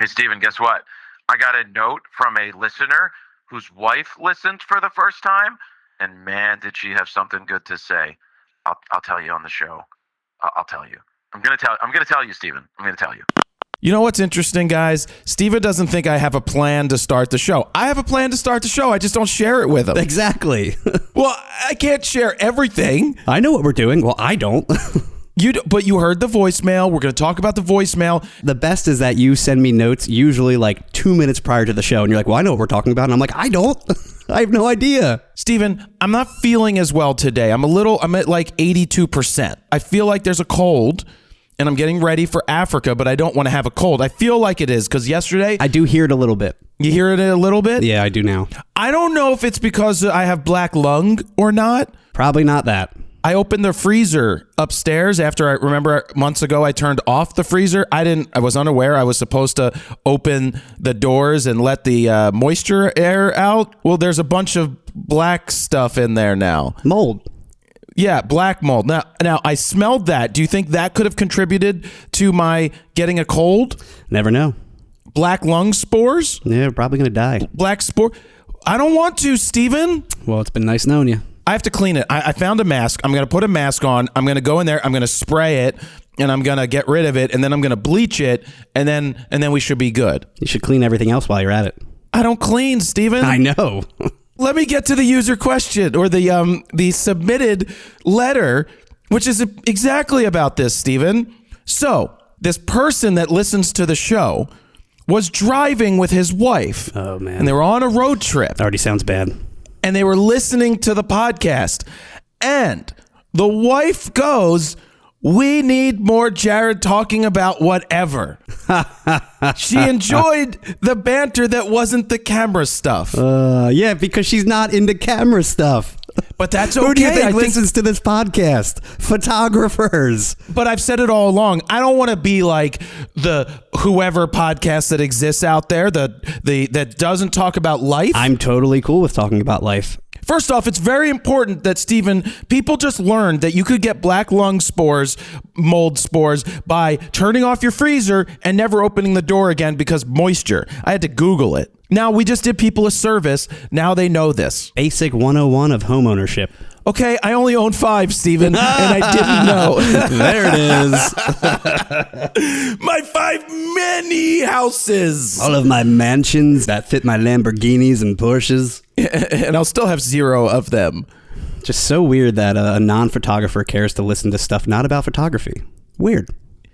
Hey, Steven, guess what? I got a note from a listener whose wife listened for the first time, and man, did she have something good to say. I'll tell you on the show. I'll tell you. I'm gonna tell you, Steven. I'm gonna tell you. You know what's interesting, guys? Steven doesn't think I have a plan to start the show. I have a plan to start the show. I just don't share it with him. Exactly. Well, I can't share everything. I know what we're doing. Well, I don't. But you heard the voicemail. We're going to talk about the voicemail. The best is that you send me notes usually like 2 minutes prior to the show, and you're like, well, I know what we're talking about. And I'm like, I don't. I have no idea. Steven, I'm not feeling as well today. I'm at like 82%. I feel like there's a cold, and I'm getting ready for Africa, but I don't want to have a cold. I feel like it is, because yesterday... I do hear it a little bit. You hear it a little bit? Yeah, I do now. I don't know if it's because I have black lung or not. Probably not that. I opened the freezer upstairs after I remember months ago I turned off the freezer. I was unaware I was supposed to open the doors and let the moisture air out. Well, there's a bunch of black stuff in there now. Mold. Yeah, black mold. Now I smelled that. Do you think that could have contributed to my getting a cold? Never know. Black lung spores? Yeah, we're probably going to die. Black spore? I don't want to, Steven. Well, it's been nice knowing you. I have to clean it. I found a mask. I'm going to put a mask on. I'm going to go in there. I'm going to spray it, and I'm going to get rid of it, and then I'm going to bleach it, and then we should be good. You should clean everything else while you're at it. I don't clean, Steven. I know. Let me get to the user question, or the submitted letter, which is exactly about this, Steven. So this person that listens to the show was driving with his wife. Oh, man. And they were on a road trip. Already sounds bad. And they were listening to the podcast. And the wife goes, "We need more Jared talking about whatever." She enjoyed the banter that wasn't the camera stuff. Yeah, because she's not into camera stuff. But that's okay. Who do you think listens to this podcast? Photographers. But I've said it all along. I don't want to be like the whoever podcast that exists out there that doesn't talk about life. I'm totally cool with talking about life. First off, it's very important that, Steven, people just learned that you could get black lung spores, mold spores, by turning off your freezer and never opening the door again because moisture. I had to Google it. Now, we just did people a service. Now they know this. Basic 101 of homeownership. Okay, I only own 5, Steven, and I didn't know. There it is. My 5 many houses. All of my mansions that fit my Lamborghinis and Porsches. And I'll still have 0 of them. Just so weird that a non-photographer cares to listen to stuff not about photography. Weird.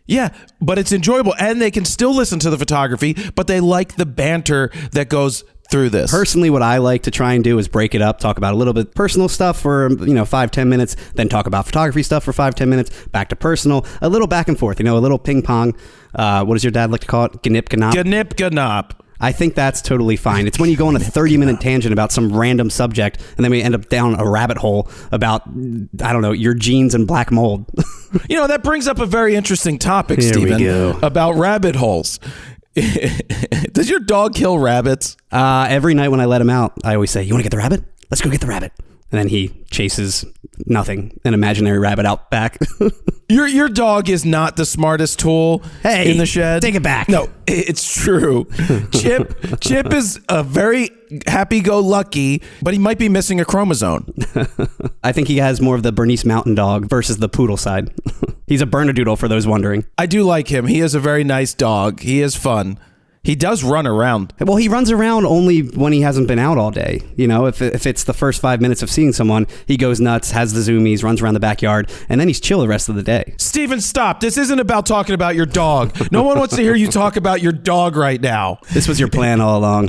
Yeah, but it's enjoyable, and they can still listen to the photography, but they like the banter that goes through this. Personally, what I like to try and do is break it up, talk about a little bit personal stuff for 5-10 minutes, then talk about photography stuff for 5-10 minutes, back to personal, a little back and forth, a little ping pong. What does your dad like to call it? Gnip gnop. Gnip gnop. I think that's totally fine. It's when you go on a 30-minute tangent about some random subject, and then we end up down a rabbit hole about, I don't know, your jeans and black mold. That brings up a very interesting topic, Here Steven, we go. about rabbit holes. Does your dog kill rabbits? Every night when I let him out, I always say, "You want to get the rabbit? Let's go get the rabbit." And then he chases nothing, an imaginary rabbit out back. Your dog is not the smartest tool in the shed. Take it back. No, it's true. Chip is a very happy-go-lucky, but he might be missing a chromosome. I think he has more of the Bernese Mountain Dog versus the poodle side. He's a Bernedoodle for those wondering. I do like him. He is a very nice dog. He is fun. He does run around. Well, he runs around only when he hasn't been out all day. If it's the first 5 minutes of seeing someone, he goes nuts, has the zoomies, runs around the backyard, and then he's chill the rest of the day. Steven, stop. This isn't about talking about your dog. No one wants to hear you talk about your dog right now. This was your plan all along.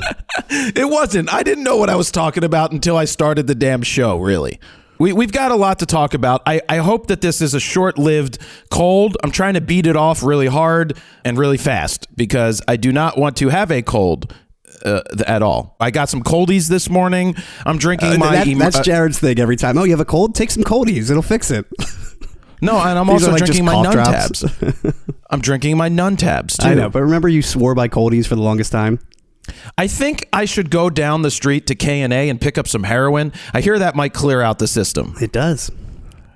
It wasn't. I didn't know what I was talking about until I started the damn show, really. We've got a lot to talk about. I hope that this is a short-lived cold. I'm trying to beat it off really hard and really fast because I do not want to have a cold at all. I got some coldies this morning. I'm drinking that's Jared's thing every time. Oh, you have a cold? Take some coldies. It'll fix it. No, and I'm also drinking my nun tabs. I'm drinking my nun tabs, too. I know, but remember you swore by coldies for the longest time? I think I should go down the street to K&A and pick up some heroin. I hear that might clear out the system. It does.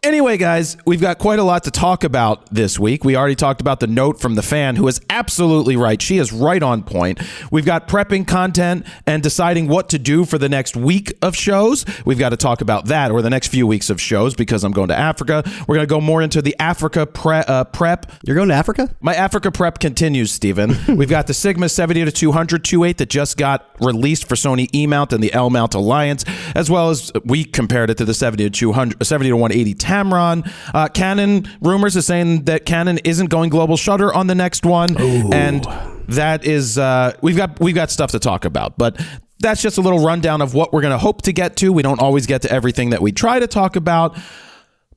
Anyway, guys, we've got quite a lot to talk about this week. We already talked about the note from the fan, who is absolutely right. She is right on point. We've got prepping content and deciding what to do for the next week of shows. We've got to talk about that, or the next few weeks of shows, because I'm going to Africa. We're going to go more into the Africa prep. You're going to Africa? My Africa prep continues, Steven. We've got the Sigma 70 to 200 2.8 that just got released for Sony E-mount and the L-mount Alliance, as well as we compared it to the 70 to 180 Tamron. Canon rumors is saying that Canon isn't going global shutter on the next one. Ooh. And that is we've got stuff to talk about, but that's just a little rundown of what we're going to hope to get to. We don't always get to everything that we try to talk about,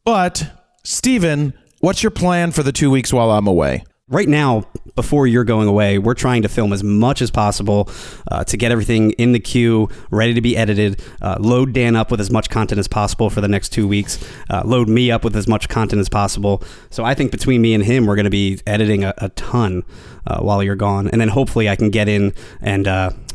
but Steven, what's your plan for the 2 weeks while I'm away? Right now, before you're going away, we're trying to film as much as possible to get everything in the queue, ready to be edited, load Dan up with as much content as possible for the next 2 weeks, load me up with as much content as possible. So I think between me and him, we're going to be editing a ton while you're gone. And then hopefully I can get in and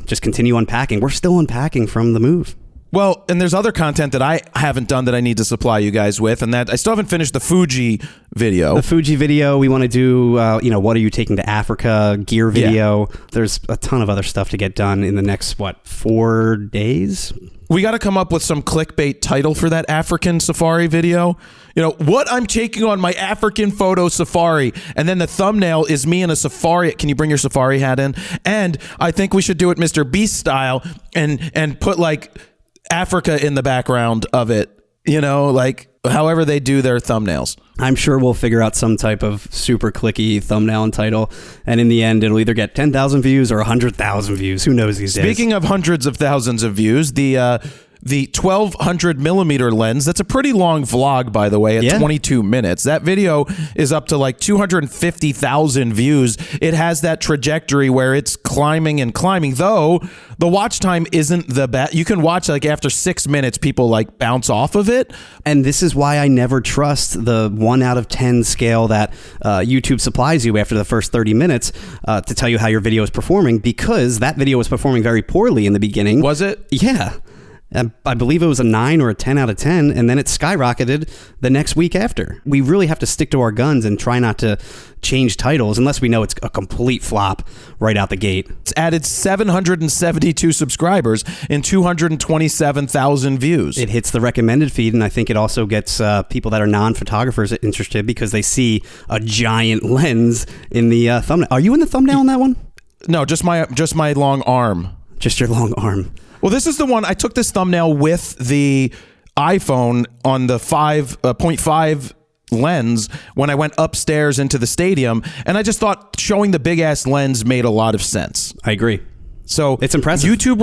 just continue unpacking. We're still unpacking from the move. Well, and there's other content that I haven't done that I need to supply you guys with, and that I still haven't finished the Fuji video. The Fuji video, we want to do, what are you taking to Africa, gear video. Yeah. There's a ton of other stuff to get done in the next, 4 days? We got to come up with some clickbait title for that African safari video. What I'm taking on my African photo safari. And then the thumbnail is me in a safari. Can you bring your safari hat in? And I think we should do it Mr. Beast style and put Africa in the background of it, however they do their thumbnails. I'm sure we'll figure out some type of super clicky thumbnail and title, and in the end, it'll either get 10,000 views or 100,000 views. Who knows these days? Speaking of hundreds of thousands of views, the 1200 millimeter lens, that's a pretty long vlog, by the way, at 22 minutes. That video is up to 250,000 views. It has that trajectory where it's climbing and climbing, though the watch time isn't the best. You can watch after 6 minutes, people bounce off of it. And this is why I never trust the 1 out of 10 scale that YouTube supplies you after the first 30 minutes to tell you how your video is performing, because that video was performing very poorly in the beginning. Was it? Yeah. I believe it was a 9 or a 10 out of 10, and then it skyrocketed the next week after. We really have to stick to our guns and try not to change titles unless we know it's a complete flop right out the gate. It's added 772 subscribers and 227,000 views. It hits the recommended feed, and I think it also gets people that are non-photographers interested because they see a giant lens in the thumbnail. Are you in the thumbnail on that one? No, just my long arm. Just your long arm. Well, this is the one. I took this thumbnail with the iPhone on the 5.5 lens when I went upstairs into the stadium, and I just thought showing the big-ass lens made a lot of sense. I agree. So it's impressive. YouTube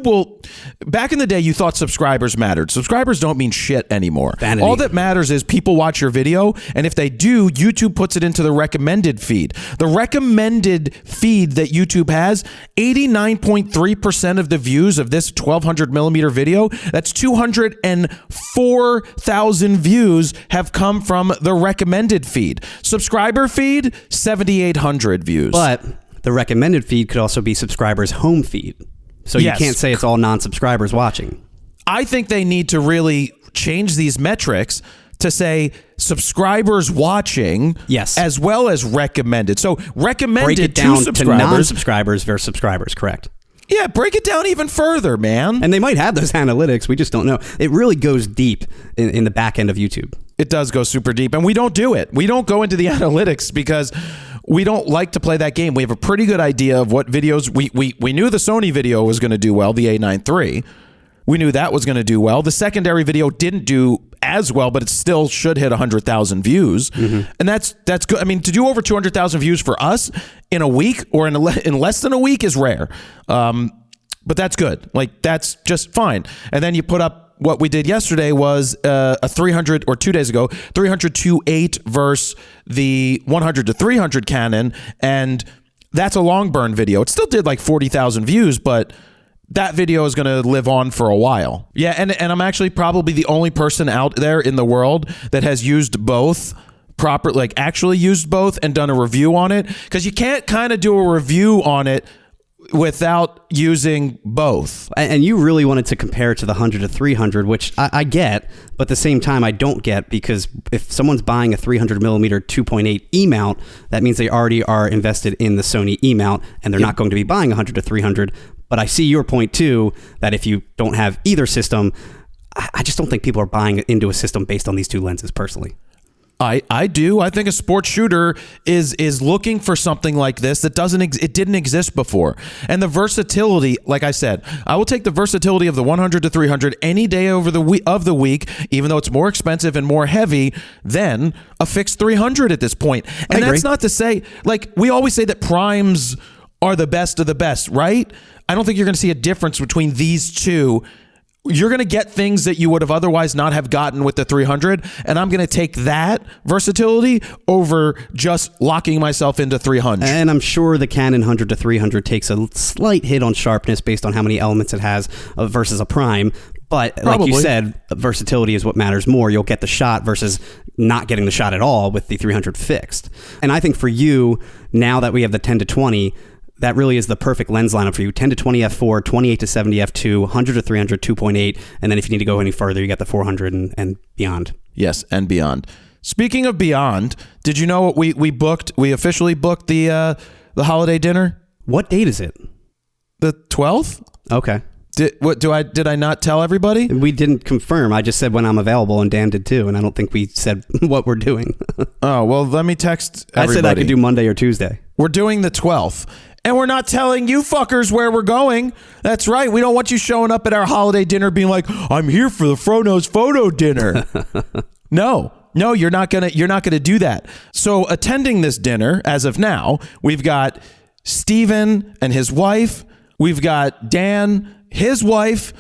will... Back in the day, you thought subscribers mattered. Subscribers don't mean shit anymore. Vanity. All that matters is people watch your video, and if they do, YouTube puts it into the recommended feed. The recommended feed that YouTube has, 89.3% of the views of this 1200 millimeter video, that's 204,000 views, have come from the recommended feed. Subscriber feed, 7,800 views. But the recommended feed could also be subscribers' home feed. So you can't say it's all non-subscribers watching. I think they need to really change these metrics to say subscribers watching, yes, as well as recommended. So recommended break it down to subscribers, to non-subscribers versus subscribers, correct? Yeah, break it down even further, man. And they might have those analytics. We just don't know. It really goes deep in the back end of YouTube. It does go super deep, and we don't do it. We don't go into the analytics because we don't like to play that game. We have a pretty good idea of what videos we knew the Sony video was going to do well, the A9 III. We knew that was going to do well. The secondary video didn't do as well, but it still should hit 100,000 views. Mm-hmm. And that's good. I mean, to do over 200,000 views for us in a week or in less than a week is rare. But that's good. That's just fine. And then you put up what we did yesterday was a 300, or 2 days ago, 300 to 8 versus the 100 to 300 Canon, and that's a long burn video. It still did 40,000 views, but that video is going to live on for a while. Yeah, and I'm actually probably the only person out there in the world that has used both actually used both and done a review on it, because you can't kind of do a review on it without using both. And you really wanted to compare it to the 100 to 300, which I get, but at the same time I don't get, because if someone's buying a 300 millimeter 2.8 E mount, that means they already are invested in the Sony E mount, and they're not going to be buying 100 to 300. But I see your point too, that if you don't have either system, I just don't think people are buying into a system based on these two lenses personally. I do. I think a sports shooter is looking for something like this that it didn't exist before. And the versatility, like I said, I will take the versatility of the 100 to 300 any day over the week, even though it's more expensive and more heavy than a fixed 300 at this point. And that's not to say, like, we always say that primes are the best of the best, right? I don't think you're going to see a difference between these two. You're going to get things that you would have otherwise not have gotten with the 300, and I'm going to take that versatility over just locking myself into 300. And I'm sure the Canon 100 to 300 takes a slight hit on sharpness based on how many elements it has versus a prime. But like you said, versatility is what matters more. You'll get the shot versus not getting the shot at all with the 300 fixed. And I think for you, now that we have the 10 to 20, that really is the perfect lens lineup for you. 10 to 20 f4, 28 to 70 f2, 100 to 300 2.8, and then if you need to go any further, you got the 400 and beyond. Yes, and beyond. Speaking of beyond, did you know what we officially booked the holiday dinner? What date is it? The 12th? Okay. Did I not tell everybody? We didn't confirm. I just said when I'm available, and Dan did too, and I don't think we said what we're doing. Oh, well, let me text everybody. I said I could do Monday or Tuesday. We're doing the 12th. And we're not telling you fuckers where we're going. That's right. We don't want you showing up at our holiday dinner being like, I'm here for the FroKnowsPhoto dinner. No, you're not gonna do that. So attending this dinner, as of now, we've got Steven and his wife. We've got Dan, his wife,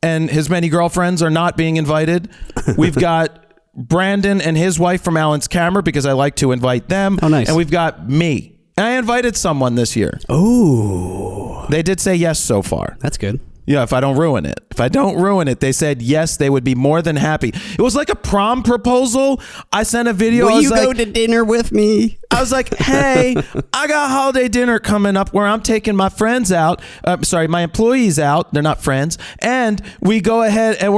and his many girlfriends are not being invited. We've got Brandon and his wife from Alan's Camera, because I like to invite them. Oh, nice. And we've got me. I invited someone this year. Oh. They did say yes so far. That's good. Yeah, if I don't ruin it. If I don't ruin it, they said yes, they would be more than happy. It was like a prom proposal. I sent a video. Will you go to dinner with me? I was like, hey, I got holiday dinner coming up where I'm taking my friends out. My employees out. They're not friends. And we go ahead and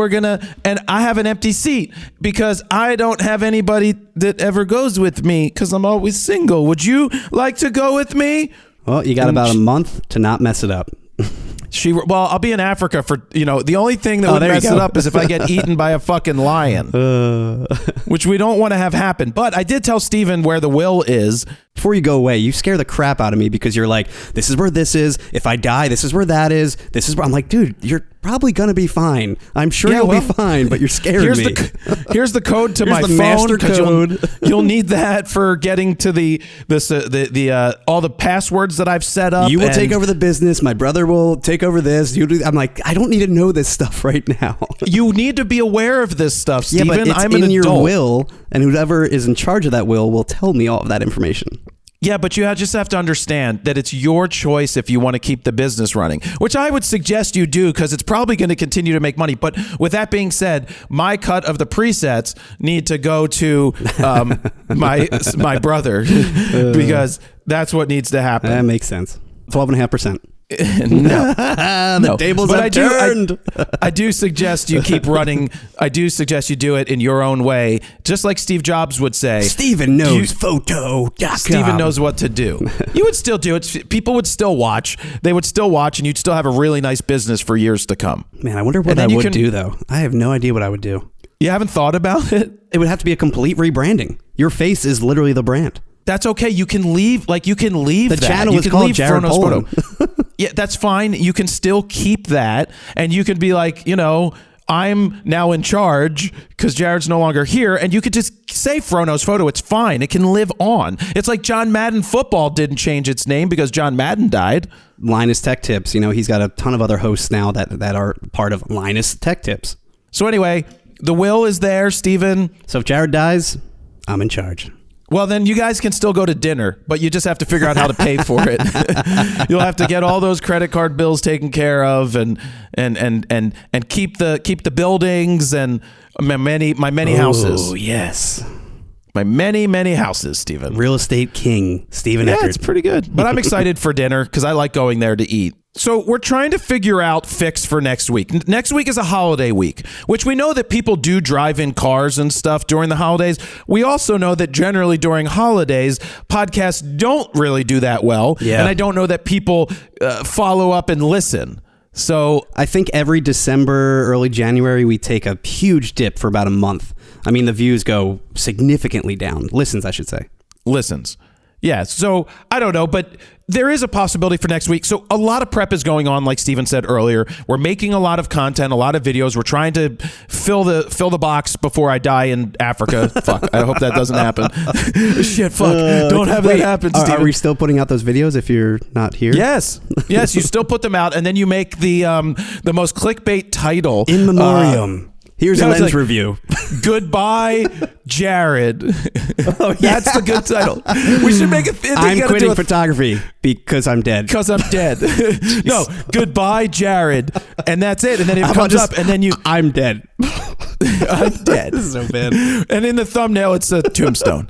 and I have an empty seat because I don't have anybody that ever goes with me because I'm always single. Would you like to go with me? Well, you got about a month to not mess it up. I'll be in Africa for, the only thing that would mess it up is if I get eaten by a fucking lion, which we don't want to have happen. But I did tell Steven where the will is. Before you go away, you scare the crap out of me because you're like, this is where this is. If I die, this is where that is. This is where I'm like, dude, you're probably going to be fine. I'm sure you'll be fine, but you're scaring me. Here's the code to my the phone. Master code. You'll need that for getting to the all the passwords that I've set up. You will take over the business. My brother will take over this. I'm like, I don't need to know this stuff right now. You need to be aware of this stuff, Steven. Yeah, but it's I'm in an your adult. will, and whoever is in charge of that will tell me all of that information. Yeah, but you just have to understand that it's your choice if you want to keep the business running, which I would suggest you do because it's probably going to continue to make money. But with that being said, my cut of the presets need to go to my brother because that's what needs to happen. That makes sense. 12.5%. No. The tables have turned. I do suggest you keep running. I do suggest you do it in your own way, just like Steve Jobs would say. Steven knows photo.com. Steven knows what to do. You would still do it. People would still watch. They would still watch, and you'd still have a really nice business for years to come. Man, I wonder what I would do, though. I have no idea what I would do. You haven't thought about it? It would have to be a complete rebranding. Your face is literally the brand. That's okay. You can leave. The channel is called Jared Polin. Yeah, that's fine. You can still keep that, and you can be like, I'm now in charge because Jared's no longer here, and you could just say FroKnowsPhoto. It's fine. It can live on. It's like John Madden Football didn't change its name because John Madden died. Linus Tech Tips. He's got a ton of other hosts now that are part of Linus Tech Tips. So anyway, the will is there, Steven. So if Jared dies, I'm in charge. Well, then you guys can still go to dinner, but you just have to figure out how to pay for it. You'll have to get all those credit card bills taken care of, and keep the buildings and my many houses. Oh yes. My many, many houses, Stephen. Real estate king, Stephen Yeah, Eckert. it's pretty good. But I'm excited for dinner because I like going there to eat. So we're trying to figure out fix for next week. Next week is a holiday week, which we know that people do drive in cars and stuff during the holidays. We also know that generally during holidays, podcasts don't really do that well. Yeah. And I don't know that people follow up and listen. So I think every December, early January, we take a huge dip for about a month. I mean, the views go significantly down. Listens, I should say. Listens. Yeah, so I don't know, but there is a possibility for next week. So a lot of prep is going on, like Steven said earlier. We're making a lot of content, a lot of videos. We're trying to fill the box before I die in Africa. Fuck, I hope that doesn't happen. Shit, fuck. Don't have that happen, Steven. Are we still putting out those videos if you're not here? Yes, you still put them out, and then you make the most clickbait title. In memoriam. Here's a lens review. Goodbye, Jared. Oh, yeah. That's the good title. We should make it. I'm quitting photography because I'm dead. Because I'm dead. No, goodbye, Jared. And that's it. And then it comes up, and then you. I'm dead. I'm dead. This is so bad. And in the thumbnail, it's a tombstone.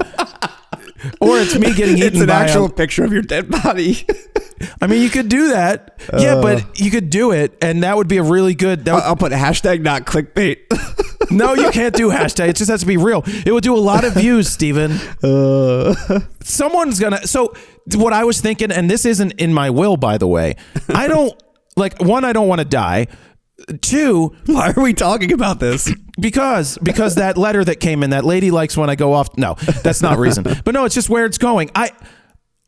Or it's me getting eaten It's an by actual picture of your dead body. I mean, you could do that. Yeah, but you could do it, and that would be a really good... I'll put hashtag not clickbait. No, you can't do hashtag. It just has to be real. It would do a lot of views, Steven. Someone's gonna... So what I was thinking, and this isn't in my will, by the way. I don't... Like, one, I don't want to die. Two... Why are we talking about this? Because that letter that came in, that lady likes when I go off... No, that's not reason. But no, it's just where it's going. I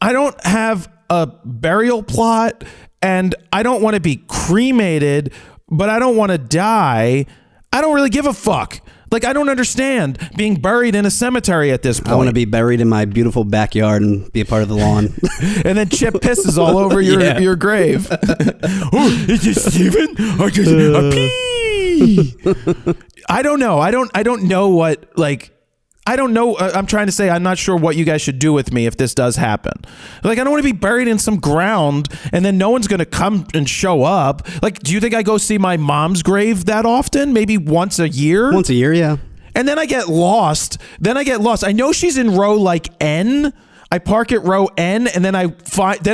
don't have a burial plot, and I don't want to be cremated, but I don't want to die. I don't really give a fuck. Like, I don't understand being buried in a cemetery at this point. I want to be buried in my beautiful backyard and be a part of the lawn. And then Chip pisses all over your grave. Oh, is it Steven? Pee. I don't know. I don't know what, like, I don't know. I'm trying to say I'm not sure what you guys should do with me if this does happen. Like, I don't want to be buried in some ground and then no one's going to come and show up. Like, do you think I go see my mom's grave that often? Maybe once a year? Once a year, yeah. And then I get lost. I know she's in row like N. I park at row N, and then I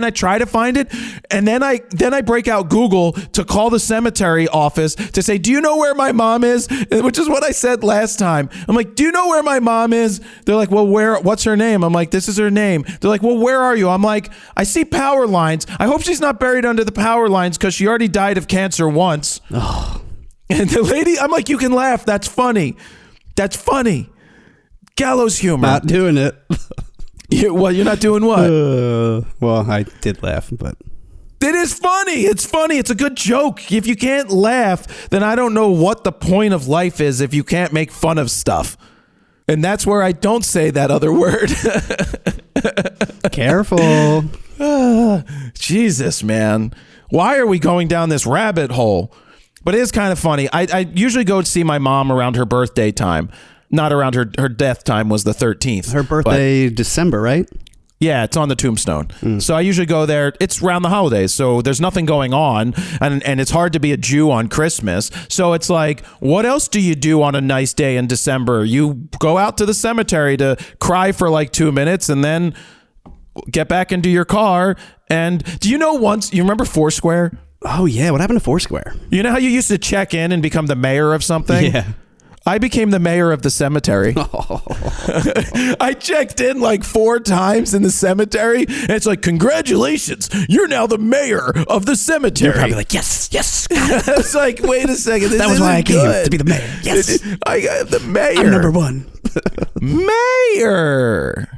try to find it, and then I break out Google to call the cemetery office to say, "Do you know where my mom is?" Which is what I said last time. I'm like, "Do you know where my mom is?" They're like, "Well, what's her name?" I'm like, "This is her name." They're like, "Well, where are you?" I'm like, "I see power lines. I hope she's not buried under the power lines because she already died of cancer once." Oh. And the lady, I'm like, "You can laugh. That's funny. That's funny. Gallows humor." Not doing it. Well, you're not doing what? Well, I did laugh, but... It is funny. It's funny. It's a good joke. If you can't laugh, then I don't know what the point of life is if you can't make fun of stuff. And that's where I don't say that other word. Careful. Jesus, man. Why are we going down this rabbit hole? But it is kind of funny. I usually go to see my mom around her birthday time. Not around her death time was the 13th. Her birthday, December, right? Yeah, it's on the tombstone. So I usually go there. It's around the holidays, so there's nothing going on, and it's hard to be a Jew on Christmas. So it's like, what else do you do on a nice day in December? You go out to the cemetery to cry for like 2 minutes, and then get back into your car. And do you know you remember Foursquare? Oh, yeah. What happened to Foursquare? You know how you used to check in and become the mayor of something? Yeah. I became the mayor of the cemetery. Oh. I checked in like 4 times in the cemetery, and it's like, congratulations, you're now the mayor of the cemetery. You're probably like, yes. It's like, wait a second. That was why I came, to be the mayor. Yes. I got the mayor. I'm number 1. Mayor.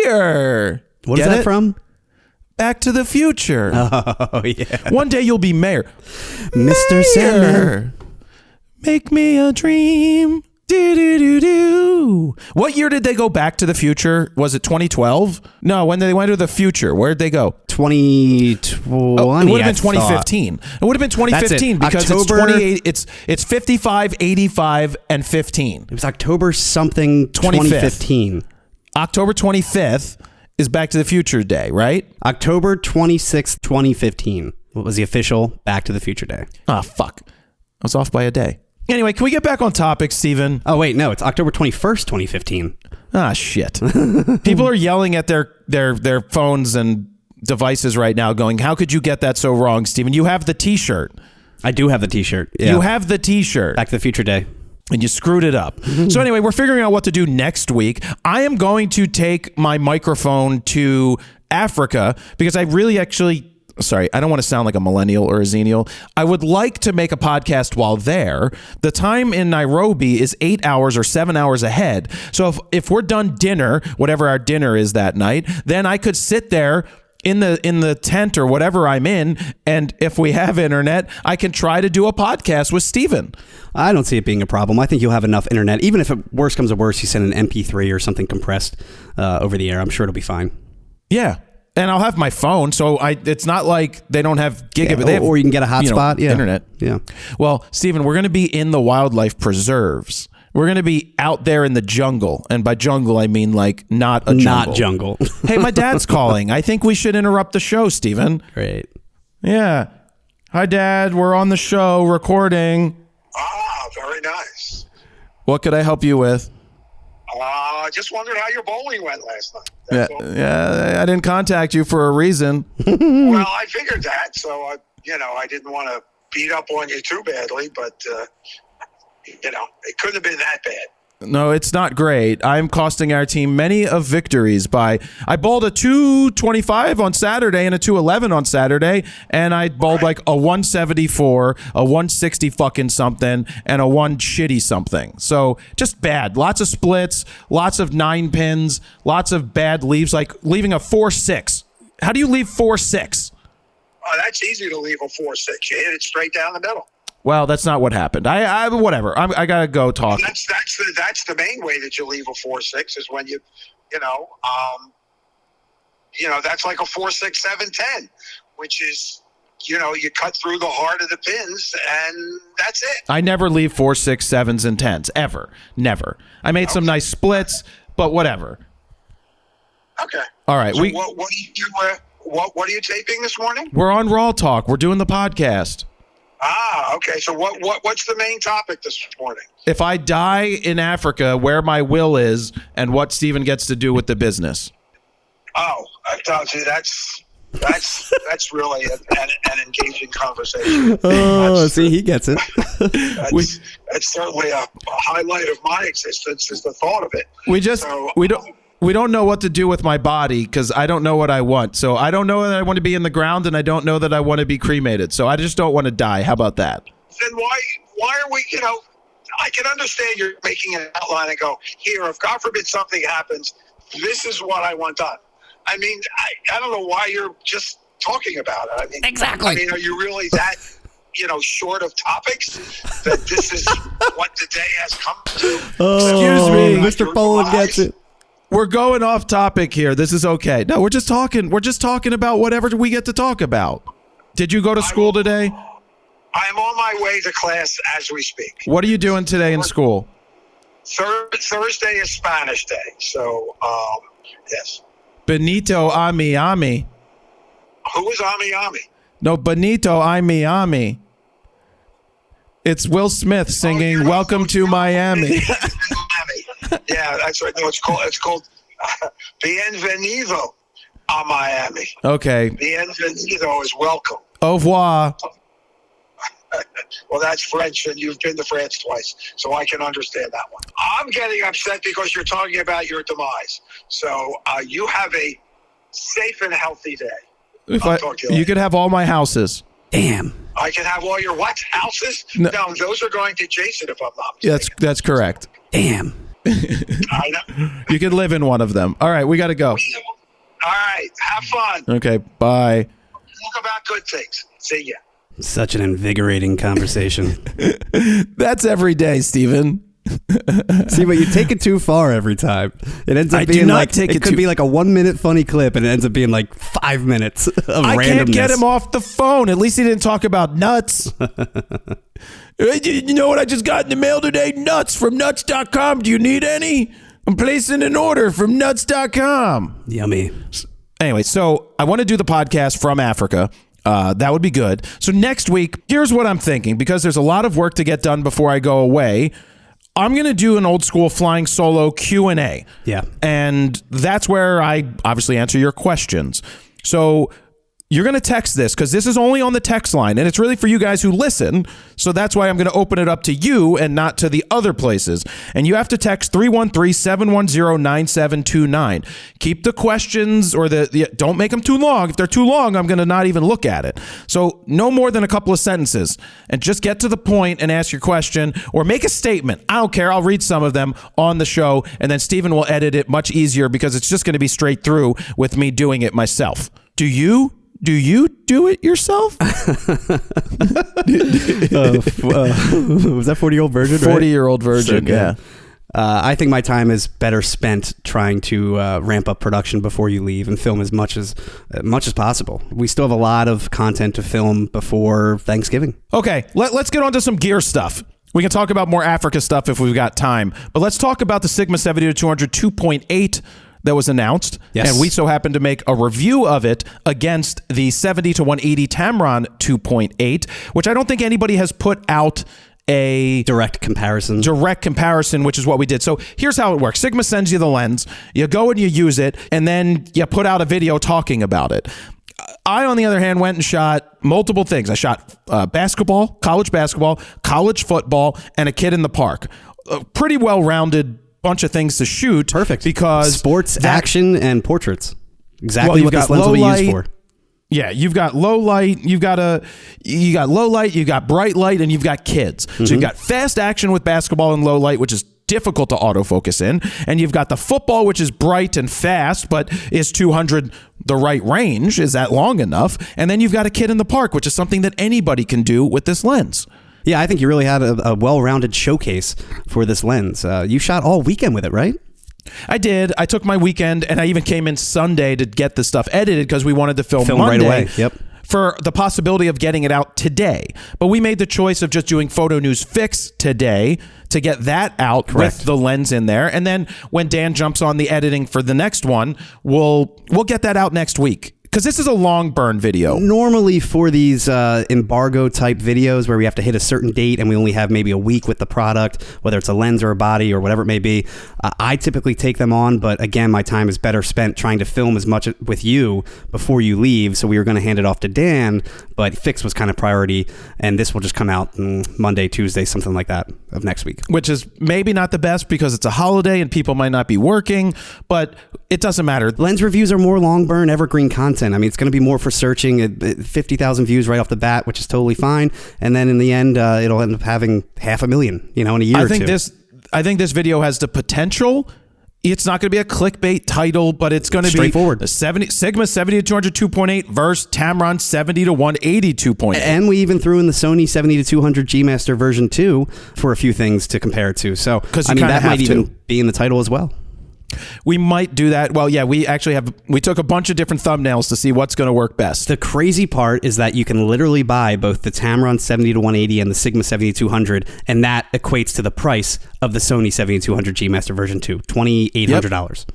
Mayor. What is that from? Back to the Future. Oh, yeah. One day you'll be mayor. Mr. Sandman. Make me a dream. Do. What year did they go back to the future? Was it 2012? No, when they went to the future. Where'd they go? 2020. Oh, it would have been 2015. It would have been 2015 because October, it's 55, 85, and 15. It was October something 2015. October 25th is Back to the Future Day, right? October 26th, 2015. What was the official Back to the Future Day? Ah, fuck. I was off by a day. Anyway, can we get back on topic, Steven? Oh, wait, no, it's October 21st, 2015. Ah, shit. People are yelling at their phones and devices right now going, how could you get that so wrong, Steven? You have the T-shirt. I do have the T-shirt. Yeah. You have the T-shirt. Back to the Future Day. And you screwed it up. So anyway, we're figuring out what to do next week. I am going to take my microphone to Africa because I really actually... Sorry, I don't want to sound like a millennial or a xennial. I would like to make a podcast while there. The time in Nairobi is 8 hours or 7 hours ahead. So if we're done dinner, whatever our dinner is that night, then I could sit there in the tent or whatever I'm in, and if we have internet, I can try to do a podcast with Steven. I don't see it being a problem. I think you'll have enough internet. Even if worse comes to worse, you send an MP3 or something compressed over the air. I'm sure it'll be fine. Yeah. And I'll have my phone, so it's not like they don't have gigabit. Yeah, they have, or you can get a hotspot. Internet. Yeah. Well, Steven, we're going to be in the wildlife preserves. We're going to be out there in the jungle. And by jungle, I mean like not a jungle. Not jungle. Hey, my dad's calling. I think we should interrupt the show, Steven. Great. Yeah. Hi, Dad. We're on the show recording. Ah, very nice. What could I help you with? Just wondered how your bowling went last night. Yeah, That's all. I didn't contact you for a reason. Well, I figured that, so I didn't want to beat up on you too badly, but it couldn't have been that bad. No, it's not great. I'm costing our team many of victories by... I bowled a 225 on Saturday and a 211 on Saturday, and I bowled like a 174, a 160 fucking something, and a 1 shitty something. So just bad. Lots of splits, lots of 9 pins, lots of bad leaves, like leaving a 4-6. How do you leave 4-6? Oh, that's easy to leave a 4-6. You hit it straight down the middle. Well, that's not what happened. I whatever. I gotta go talk. That's the main way that you leave a 4-6 is when that's like a 4-6-7-10, which is you cut through the heart of the pins and that's it. I never leave 4, 6, 7s, and 10s ever. Never. I made some nice splits, but whatever. Okay. All right. So what are you taping this morning? We're on RAWtalk. We're doing the podcast. Ah, okay. So what's the main topic this morning? If I die in Africa, where my will is, and what Steven gets to do with the business. Oh, I thought you that's really an engaging conversation. Oh, see, he gets it. That's certainly a highlight of my existence is the thought of it. We don't know what to do with my body because I don't know what I want. So I don't know that I want to be in the ground, and I don't know that I want to be cremated. So I just don't want to die. How about that? Then why are we? I can understand you're making an outline and go here. If God forbid something happens, this is what I want done. I mean, I don't know why you're just talking about it. I mean, exactly. I mean, are you really that short of topics that this is what the day has come to? Excuse me, Mr. Polin gets it. We're going off topic here. This is okay. No, we're just talking. We're just talking about whatever we get to talk about. Did you go to school today? I'm on my way to class as we speak. What are you doing today in school? Thursday is Spanish day, so yes. Benito Ami Ami. Who is Ami Ami? No, Benito Ami Ami. It's Will Smith singing "Welcome to Miami." Yeah, that's right. No, it's called Bienvenido a Miami. Okay. Bienvenido is welcome. Au revoir. Well, that's French, and you've been to France twice, so I can understand that one. I'm getting upset because you're talking about your demise. So you have a safe and healthy day. You could have all my houses. Damn. I can have all your what? Houses? No, those are going to Jason if I'm not mistaken. That's correct. Damn. I know. You could live in one of them. All right, we got to go. All right, have fun. Okay, bye. Talk about good things. See ya. Such an invigorating conversation. That's every day, Steven. See, but you take it too far every time. It ends up being like it could be like a 1 minute funny clip, and it ends up being like 5 minutes of randomness. I can't get him off the phone. At least he didn't talk about nuts. You know what I just got in the mail today? Nuts from nuts.com. Do you need any? I'm placing an order from nuts.com. Yummy. Anyway, so I want to do the podcast from Africa. That would be good. So next week, here's what I'm thinking, because there's a lot of work to get done before I go away. I'm going to do an old school flying solo Q&A. Yeah. And that's where I obviously answer your questions. So you're going to text this, because this is only on the text line, and it's really for you guys who listen. So that's why I'm going to open it up to you and not to the other places. And you have to text 313-710-9729. Keep the questions, or don't make them too long. If they're too long, I'm going to not even look at it. So no more than a couple of sentences, and just get to the point and ask your question, or make a statement. I don't care. I'll read some of them on the show, and then Steven will edit it much easier, because it's just going to be straight through with me doing it myself. Do you do it yourself? Was that 40-year-old virgin? 40-year-old virgin, So yeah. I think my time is better spent trying to ramp up production before you leave and film as much as possible. We still have a lot of content to film before Thanksgiving. Okay, let's get on to some gear stuff. We can talk about more Africa stuff if we've got time. But let's talk about the Sigma 70-200 2.8 that was announced. Yes. And we so happened to make a review of it against the 70-180 Tamron 2.8, which I don't think anybody has put out a direct comparison, which is what we did. So here's how it works. Sigma sends you the lens, you go and you use it, and then you put out a video talking about it. I, on the other hand, went and shot multiple things. I shot basketball, college football, and a kid in the park. A pretty well-rounded bunch of things to shoot. Perfect. Because sports, action, and portraits. Exactly what this lens will be used for. Yeah, you've got low light, you got low light, you got bright light, and you've got kids. So you've got fast action with basketball and low light, which is difficult to autofocus in, and you've got the football, which is bright and fast, but is 200 the right range? Is that long enough? And then you've got a kid in the park, which is something that anybody can do with this lens. Yeah, I think you really had a well-rounded showcase for this lens. You shot all weekend with it, right? I did. I took my weekend, and I even came in Sunday to get the stuff edited, because we wanted to film Monday. Right away. Yep. For the possibility of getting it out today. But we made the choice of just doing Photo News Fix today to get that out. Correct. With the lens in there. And then when Dan jumps on the editing for the next one, we'll get that out next week. Because this is a long burn video. Normally for these embargo type videos where we have to hit a certain date and we only have maybe a week with the product, whether it's a lens or a body or whatever it may be, I typically take them on. But again, my time is better spent trying to film as much with you before you leave. So we were going to hand it off to Dan, but Fix was kind of priority. And this will just come out Monday, Tuesday, something like that of next week. Which is maybe not the best because it's a holiday and people might not be working, but it doesn't matter. Lens reviews are more long burn, evergreen content. I mean, it's going to be more for searching. 50,000 views right off the bat, which is totally fine. And then in the end, it'll end up having 500,000, in a year or two. I think this video has the potential. It's not going to be a clickbait title, but it's going to be straightforward. Sigma 70-200 2.8 versus Tamron 70-180 2.8. And we even threw in the Sony 70-200 G Master version 2 for a few things to compare it to. So that might even be in the title as well. We might do that. Well, yeah, we took a bunch of different thumbnails to see what's going to work best. The crazy part is that you can literally buy both the Tamron 70-180 and the Sigma 70-200, and that equates to the price of the Sony 70-200 G Master version 2, $2,800.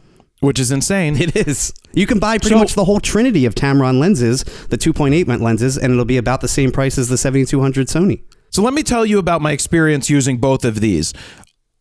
Which is insane. It is. You can buy pretty much the whole trinity of Tamron lenses, the 2.8 lenses, and it'll be about the same price as the 70-200 Sony. So let me tell you about my experience using both of these.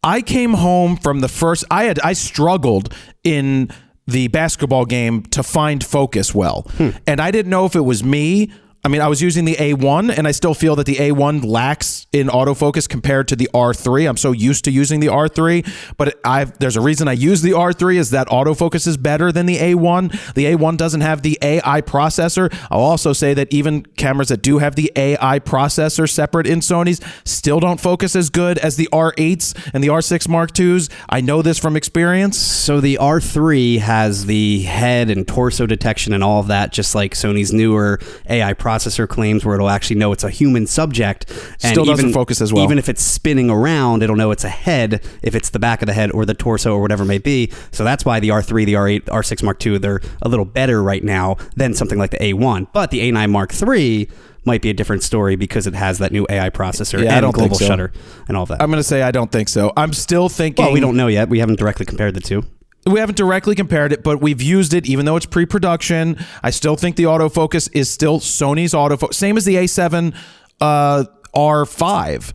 I came home from the first. I struggled in the basketball game to find focus well, and I didn't know if it was me. I mean, I was using the A1, and I still feel that the A1 lacks in autofocus compared to the R3. I'm so used to using the R3, but there's a reason I use the R3 is that autofocus is better than the A1. The A1 doesn't have the AI processor. I'll also say that even cameras that do have the AI processor separate in Sony's still don't focus as good as the R8s and the R6 Mark IIs. I know this from experience. So the R3 has the head and torso detection and all of that, just like Sony's newer AI processor claims, where it'll actually know it's a human subject. And still doesn't focus as well. Even if it's spinning around, it'll know it's a head if it's the back of the head or the torso or whatever it may be. So that's why the R3, the R8, R6 Mark II, they're a little better right now than something like the A1. But the A9 Mark III might be a different story because it has that new AI processor and global shutter and all of that. I'm going to say I don't think so. I'm still thinking... Well, we don't know yet. We haven't directly compared the two. We haven't directly compared it, but we've used it even though it's pre-production. I still think the autofocus is still Sony's autofocus, same as the A7 R5,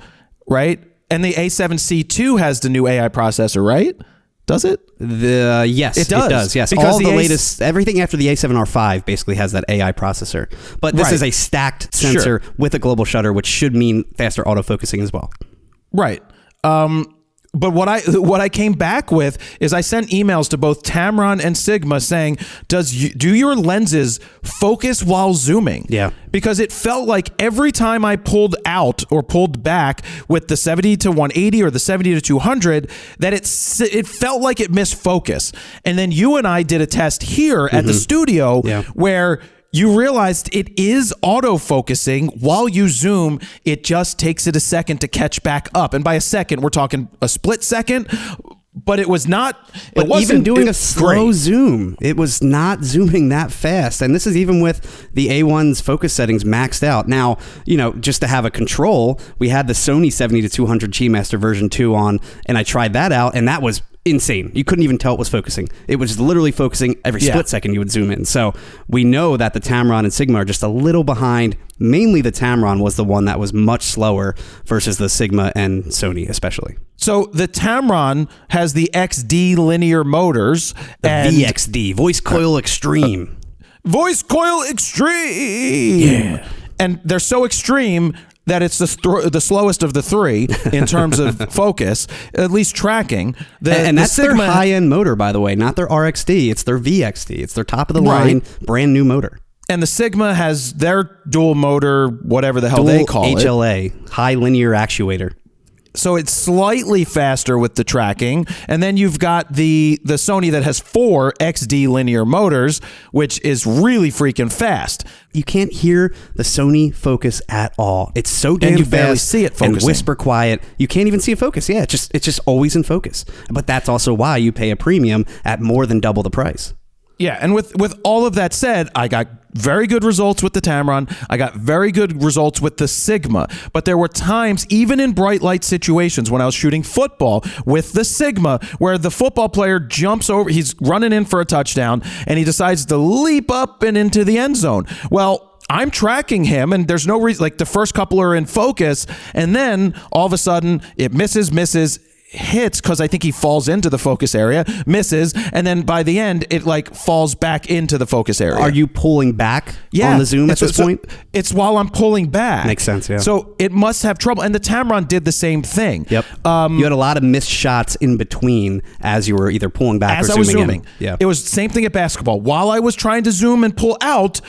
right? And the A7C2 has the new AI processor, right? Does it? Yes, it does. Yes, because all the latest, everything after the A7R5 basically has that AI processor. But this is a stacked sensor with a global shutter, which should mean faster autofocusing as well. Right. But what I came back with is I sent emails to both Tamron and Sigma saying, do your lenses focus while zooming? Yeah. Because it felt like every time I pulled out or pulled back with the 70 to 180 or the 70 to 200, that it felt like it missed focus. And then you and I did a test here at the studio where you realized it is autofocusing while you zoom. It just takes it a second to catch back up. And by a second, we're talking a split second, but it was not, but even doing a slow zoom, it was not zooming that fast. And this is even with the A1's focus settings maxed out. Now, just to have a control, we had the Sony 70 to 200 G Master version 2 on, and I tried that out, and that was insane. You couldn't even tell it was focusing. It was literally focusing every split second you would zoom in. So we know that the Tamron and Sigma are just a little behind. Mainly the Tamron was the one that was much slower versus the Sigma and Sony especially. So the Tamron has the XD linear motors. The VXD, Voice Coil Extreme. Voice Coil Extreme! Yeah. And they're so extreme that it's the slowest of the three in terms of focus, at least tracking. And that's their high-end motor, by the way, not their RXD. It's their VXD. It's their top-of-the-line, brand new motor. And the Sigma has their dual motor, whatever the hell they call it. HLA, high linear actuator. So it's slightly faster with the tracking. And then you've got the Sony that has 4 XD linear motors, which is really freaking fast. You can't hear the Sony focus at all. It's so damn fast. And you barely see it focusing. And whisper quiet. You can't even see it focus. Yeah, it's just always in focus. But that's also why you pay a premium at more than double the price. Yeah, and with all of that said, I got very good results with the Tamron. I got very good results with the Sigma. But there were times, even in bright light situations, when I was shooting football with the Sigma, where the football player jumps over, he's running in for a touchdown, and he decides to leap up and into the end zone. Well, I'm tracking him, and there's no reason, like the first couple are in focus, and then all of a sudden it misses, hits because I think he falls into the focus area, misses, and then by the end it like falls back into the focus area. Are you pulling back on the zoom at this point? It's while I'm pulling back. Makes sense, yeah. So it must have trouble, and the Tamron did the same thing. Yep. You had a lot of missed shots in between as you were either pulling back or zooming in. As I was zooming. Yeah. It was the same thing at basketball. While I was trying to zoom and pull out,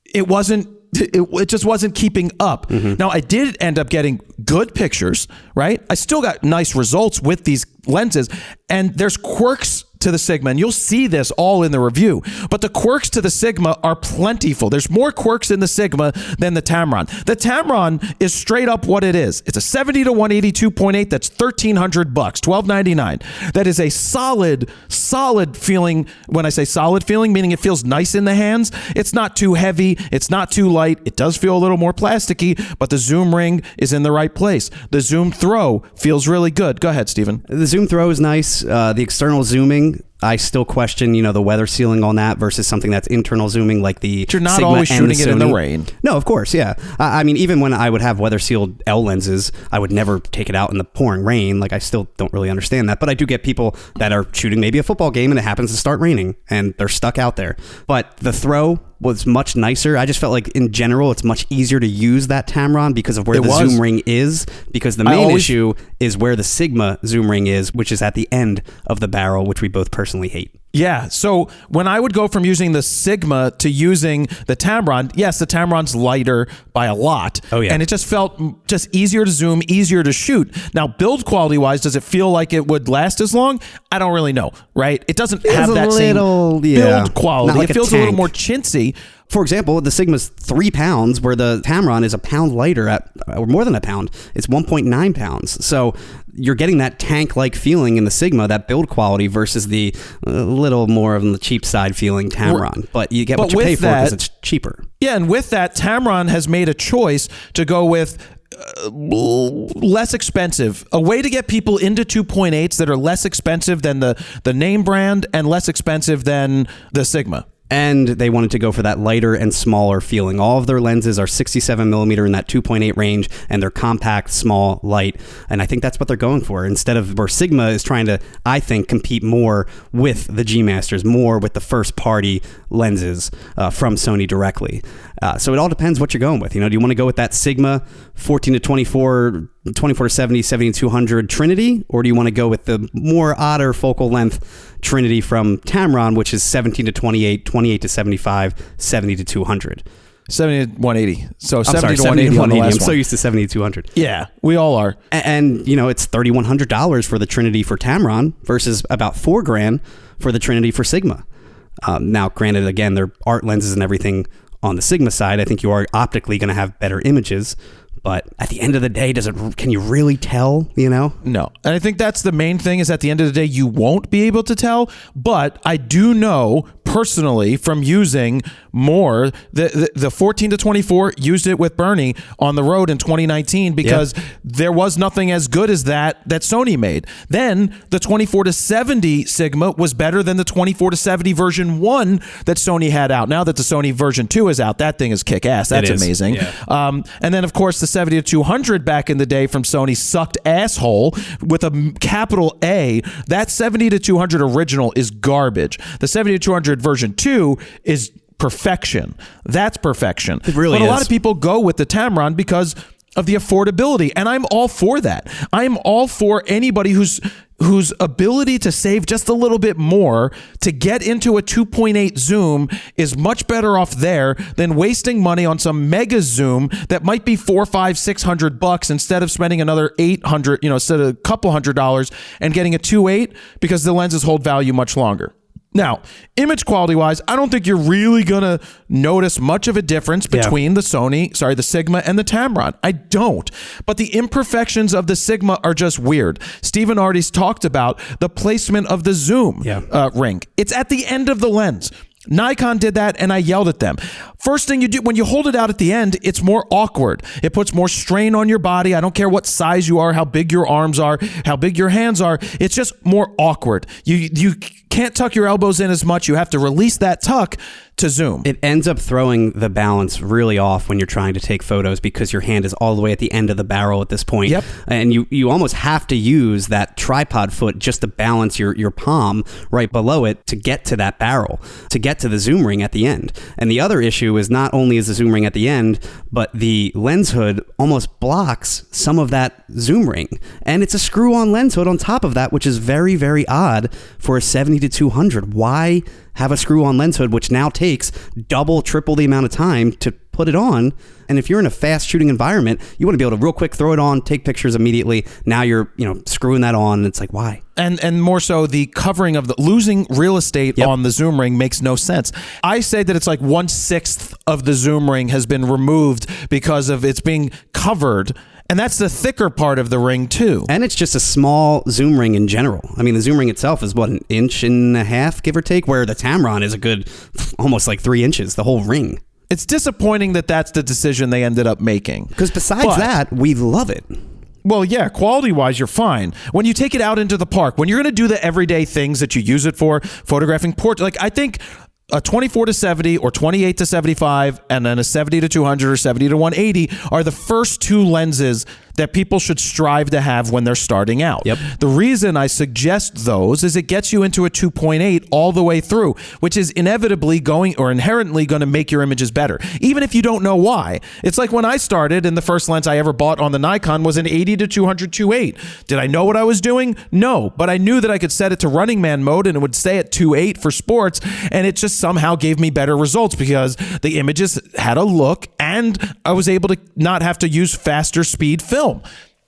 it just wasn't keeping up. Now, I did end up getting good pictures, right? I still got nice results with these lenses, and there's quirks to the Sigma, and you'll see this all in the review, but the quirks to the Sigma are plentiful. There's more quirks in the Sigma than the Tamron. The Tamron is straight up what it is. It's a 70 to 180 2.8 that's $1,300, $1,299. That is a solid feeling. When I say solid feeling, meaning it feels nice in the hands. It's not too heavy. It's not too light. It does feel a little more plasticky, but the zoom ring is in the right place. The zoom throw feels really good. Go ahead, Steven. The zoom throw is nice. The external zooming, I still question, the weather sealing on that versus something that's internal zooming like the But you're not Sigma always and shooting the it in the Sony. rain. No, of course, yeah. I mean, even when I would have weather sealed L lenses, I would never take it out in the pouring rain. Like, I still don't really understand that. But I do get people that are shooting maybe a football game and it happens to start raining and they're stuck out there. But the throw was much nicer. I just felt like in general it's much easier to use that Tamron because of where the zoom ring is, because the main issue is where the Sigma zoom ring is, which is at the end of the barrel, which we both personally hate. Yeah, so when I would go from using the Sigma to using the Tamron, yes, the Tamron's lighter by a lot. Oh, yeah. And it just felt just easier to zoom, easier to shoot. Now, build quality-wise, does it feel like it would last as long? I don't really know, right? It doesn't have that same build quality. Like it feels a little more chintzy. For example, the Sigma's 3 pounds, where the Tamron is a pound lighter or more than a pound. It's 1.9 pounds. So you're getting that tank-like feeling in the Sigma, that build quality, versus the little more on the cheap side feeling Tamron. But you get what you pay for because it's cheaper. Yeah, and with that, Tamron has made a choice to go with less expensive, a way to get people into 2.8s that are less expensive than the name brand and less expensive than the Sigma. And they wanted to go for that lighter and smaller feeling. All of their lenses are 67 millimeter in that 2.8 range, and they're compact, small, light. And I think that's what they're going for. Instead of where Sigma is trying to, I think, compete more with the G Masters, more with the first party lenses from Sony directly. So it all depends what you're going with. Do you want to go with that Sigma 14 to 24, 24 to 70, 70 to 200 Trinity, or do you want to go with the more odder focal length Trinity from Tamron, which is 17 to 28, 28 to 75, 70 to 200? 70 to 180. So 70 sorry, to 180 on the last I'm so one. used to 70 to 200. Yeah, we all are. And it's $3,100 for the Trinity for Tamron versus about $4,000 for the Trinity for Sigma. Now, granted, again, they're art lenses and everything on the Sigma side. I think you are optically going to have better images. But at the end of the day, can you really tell, No. And I think that's the main thing, is at the end of the day, you won't be able to tell. But I do know personally from using more, the 14 to 24, used it with Bernie on the road in 2019 because there was nothing as good as that Sony made. Then the 24 to 70 Sigma was better than the 24 to 70 version 1 that Sony had out. Now that the Sony version 2 is out, that thing is kick-ass. That's amazing. Yeah. And then, of course, the 70 to 200 back in the day from Sony sucked asshole with a capital A. That 70 to 200 original is garbage. The 70 to 200 version 2 is perfection. That's perfection. It really is. But a lot is. of people go with the Tamron because of the affordability, and I'm all for that. I'm all for anybody whose ability to save just a little bit more to get into a 2.8 zoom is much better off there than wasting money on some mega zoom that might be $400, $500, $600 instead of spending another $800, instead of a couple $100 and getting a 2.8 because the lenses hold value much longer. Now, image quality wise, I don't think you're really going to notice much of a difference between the Sigma and the Tamron. I don't. But the imperfections of the Sigma are just weird. Stephen already talked about the placement of the zoom ring. It's at the end of the lens. Nikon did that, and I yelled at them. First thing you do, when you hold it out at the end, it's more awkward. It puts more strain on your body. I don't care what size you are, how big your arms are, how big your hands are. It's just more awkward. You can't tuck your elbows in as much. You have to release that tuck to zoom. It ends up throwing the balance really off when you're trying to take photos because your hand is all the way at the end of the barrel at this point. Yep. And you almost have to use that tripod foot just to balance your palm right below it to get to that barrel, to get to the zoom ring at the end. And the other issue is not only is the zoom ring at the end, but the lens hood almost blocks some of that zoom ring. And it's a screw-on lens hood on top of that, which is very, very odd for a 70 to 200. Why have a screw-on lens hood, which now takes double, triple the amount of time to put it on? And if you're in a fast shooting environment, you want to be able to real quick throw it on, take pictures immediately. Now you're, screwing that on, and it's like, why? And more so, the covering of losing real estate on the zoom ring makes no sense. I say that it's like 1/6 of the zoom ring has been removed because of it's being covered. And that's the thicker part of the ring, too. And it's just a small zoom ring in general. I mean, the zoom ring itself is, 1.5 inches, give or take, where the Tamron is a good almost like 3 inches, the whole ring. It's disappointing that that's the decision they ended up making. Because besides that, we love it. Well, yeah, quality-wise, you're fine. When you take it out into the park, when you're going to do the everyday things that you use it for, photographing portraits, I think a 24 to 70 or 28 to 75 and then a 70 to 200 or 70 to 180 are the first two lenses that people should strive to have when they're starting out. Yep. The reason I suggest those is it gets you into a 2.8 all the way through, which is inevitably inherently going to make your images better, even if you don't know why. It's like when I started, and the first lens I ever bought on the Nikon was an 80 to 200 2.8. Did I know what I was doing? No, but I knew that I could set it to Running Man mode and it would stay at 2.8 for sports, and it just somehow gave me better results because the images had a look and I was able to not have to use faster speed film.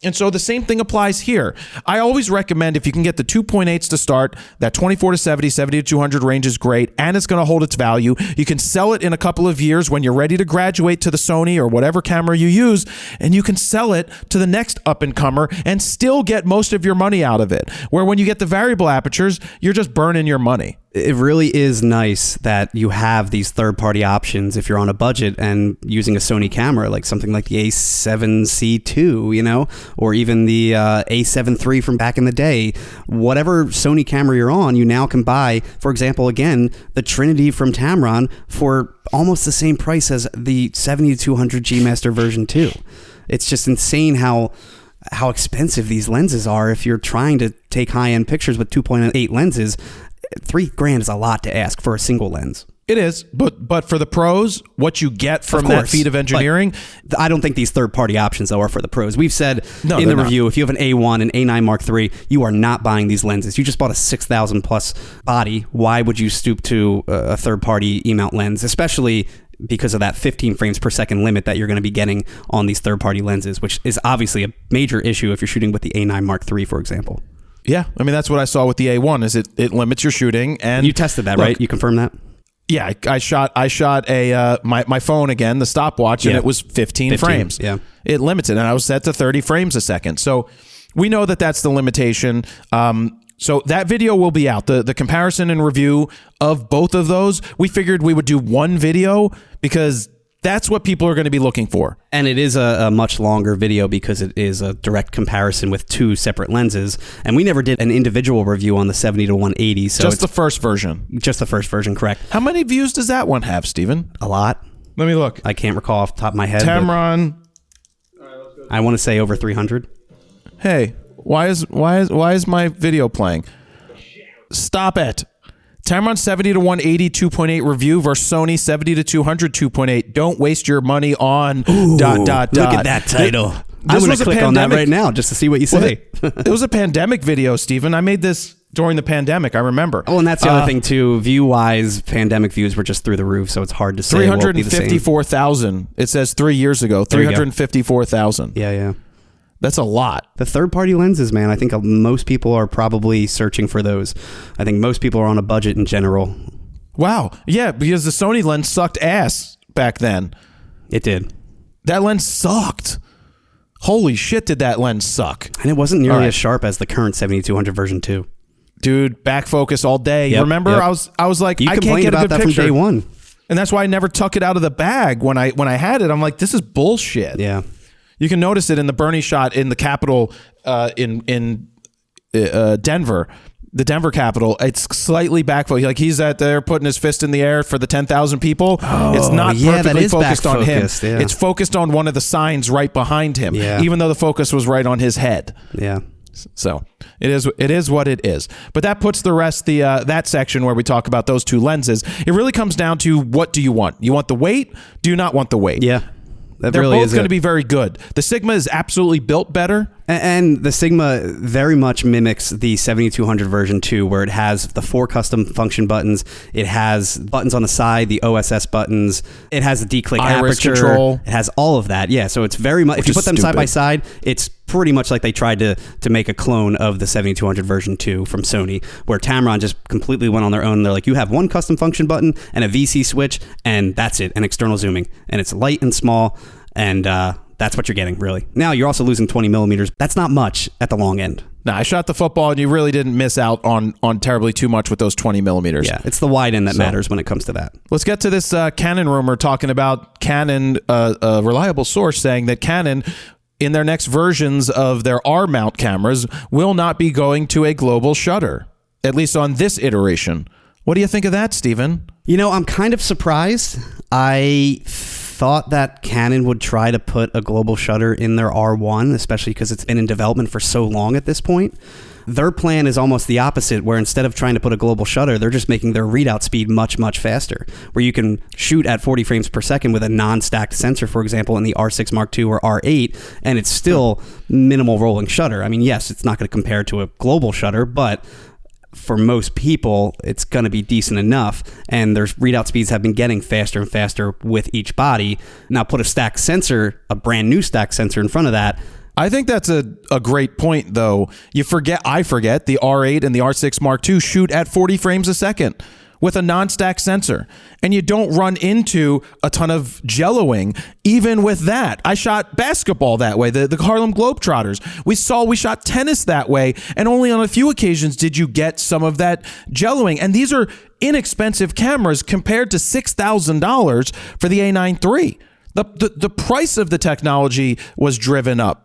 And so the same thing applies here. I always recommend, if you can get the 2.8s to start, that 24 to 70, 70 to 200 range is great, and it's going to hold its value. You can sell it in a couple of years when you're ready to graduate to the Sony or whatever camera you use, and you can sell it to the next up-and-comer and still get most of your money out of it. Where when you get the variable apertures, you're just burning your money. It really is nice that you have these third-party options if you're on a budget and using a Sony camera, like something like the A7C II, you know, or even the A7 III from back in the day. Whatever Sony camera you're on, you now can buy, for example, again, the Trinity from Tamron for almost the same price as the 7200 G Master version 2. It's just insane how expensive these lenses are. If you're trying to take high-end pictures with 2.8 lenses, $3,000 is a lot to ask for a single lens. It is, but for the pros, what you get from that feat of engineering, I don't think these third-party options though are for the pros. We've said in the review, if you have an A1 and A9 Mark III, you are not buying these lenses. You just bought a 6,000 plus body. Why would you stoop to a third-party E-mount lens, especially because of that 15 frames per second limit that you're going to be getting on these third-party lenses, which is obviously a major issue if you're shooting with the A9 Mark III, for example. Yeah, I mean, that's what I saw with the A1, is it limits your shooting. And you tested that, right? You confirmed that? Yeah, I shot a my phone again, the stopwatch, and it was 15 frames. Yeah, it limits it, and I was set to 30 frames a second. So we know that that's the limitation. So that video will be out. The comparison and review of both of those, we figured we would do one video because that's what people are going to be looking for. And it is a much longer video because it is a direct comparison with two separate lenses. And we never did an individual review on the 70 to 180. So just the first version. Just the first version, correct. How many views does that one have, Steven? A lot. Let me look. I can't recall off the top of my head. Tamron. I want to say over 300. Hey, why is my video playing? Stop it. Tamron 70 to 180 2.8 review versus Sony 70 to 200 2.8. Don't waste your money on ... Look at that title. I'm going to click on that right now just to see what you say. It was a pandemic video, Steven. I made this during the pandemic, I remember. Oh, and that's the other thing too. View-wise, pandemic views were just through the roof, so it's hard to say. 354,000. It says 3 years ago. 354,000. Yeah. That's a lot. The third-party lenses, man, I think most people are probably searching for those. I think most people are on a budget in general. Wow. Yeah, because the Sony lens sucked ass back then. It did. That lens sucked. Holy shit, did that lens suck. And it wasn't nearly as sharp as the current 7200 version 2. Dude, back focus all day. Yep, Remember, yep. I was like, you I can't get a good that picture. From day one. And that's why I never tuck it out of the bag when I had it. I'm like, this is bullshit. Yeah. You can notice it in the Bernie shot in the Capitol in Denver, the Denver Capitol. It's slightly back focused. Like he's out there putting his fist in the air for the 10,000 people. It's not perfectly focused on him. Yeah. It's focused on one of the signs right behind him, yeah. Even though the focus was right on his head. Yeah. So it is what it is. But that puts the rest, that section where we talk about those two lenses. It really comes down to, what do you want? You want the weight? Do you not want the weight? Yeah. They're really both going to be very good. The Sigma is absolutely built better. And the Sigma very much mimics the 7200 version 2, where it has the 4 custom function buttons. It has buttons on the side, the OSS buttons. It has the declick iris aperture control. It has all of that. Yeah, so it's very much, if you put them side by side, it's pretty much like they tried to make a clone of the 7200 version 2 from Sony, where Tamron just completely went on their own. They're like, you have one custom function button and a VC switch, and that's it, and external zooming. And it's light and small, and that's what you're getting, really. Now, you're also losing 20 millimeters. That's not much at the long end. No, I shot the football, and you really didn't miss out on terribly too much with those 20 millimeters. Yeah, it's the wide end that matters when it comes to that. Let's get to this Canon rumor talking about Canon, a reliable source saying that Canon, in their next versions of their R-mount cameras, will not be going to a global shutter, at least on this iteration. What do you think of that, Steven? You know, I'm kind of surprised. I thought that Canon would try to put a global shutter in their R1, especially because it's been in development for so long at this point. Their plan is almost the opposite, where instead of trying to put a global shutter, they're just making their readout speed much, much faster, where you can shoot at 40 frames per second with a non-stacked sensor, for example, in the R6 Mark II or R8, and it's still minimal rolling shutter. I mean, yes, it's not going to compare to a global shutter, but for most people, it's going to be decent enough, and their readout speeds have been getting faster and faster with each body. Now put a stacked sensor, a brand new stacked sensor in front of that. I think that's a great point, though. I forget the R8 and the R6 Mark II shoot at 40 frames a second, with a non-stack sensor, and you don't run into a ton of jelloing even with that. I shot basketball that way, the Harlem Globetrotters. We shot tennis that way, and only on a few occasions did you get some of that jelloing. And these are inexpensive cameras compared to $6,000 for the A9 III. The price of the technology was driven up.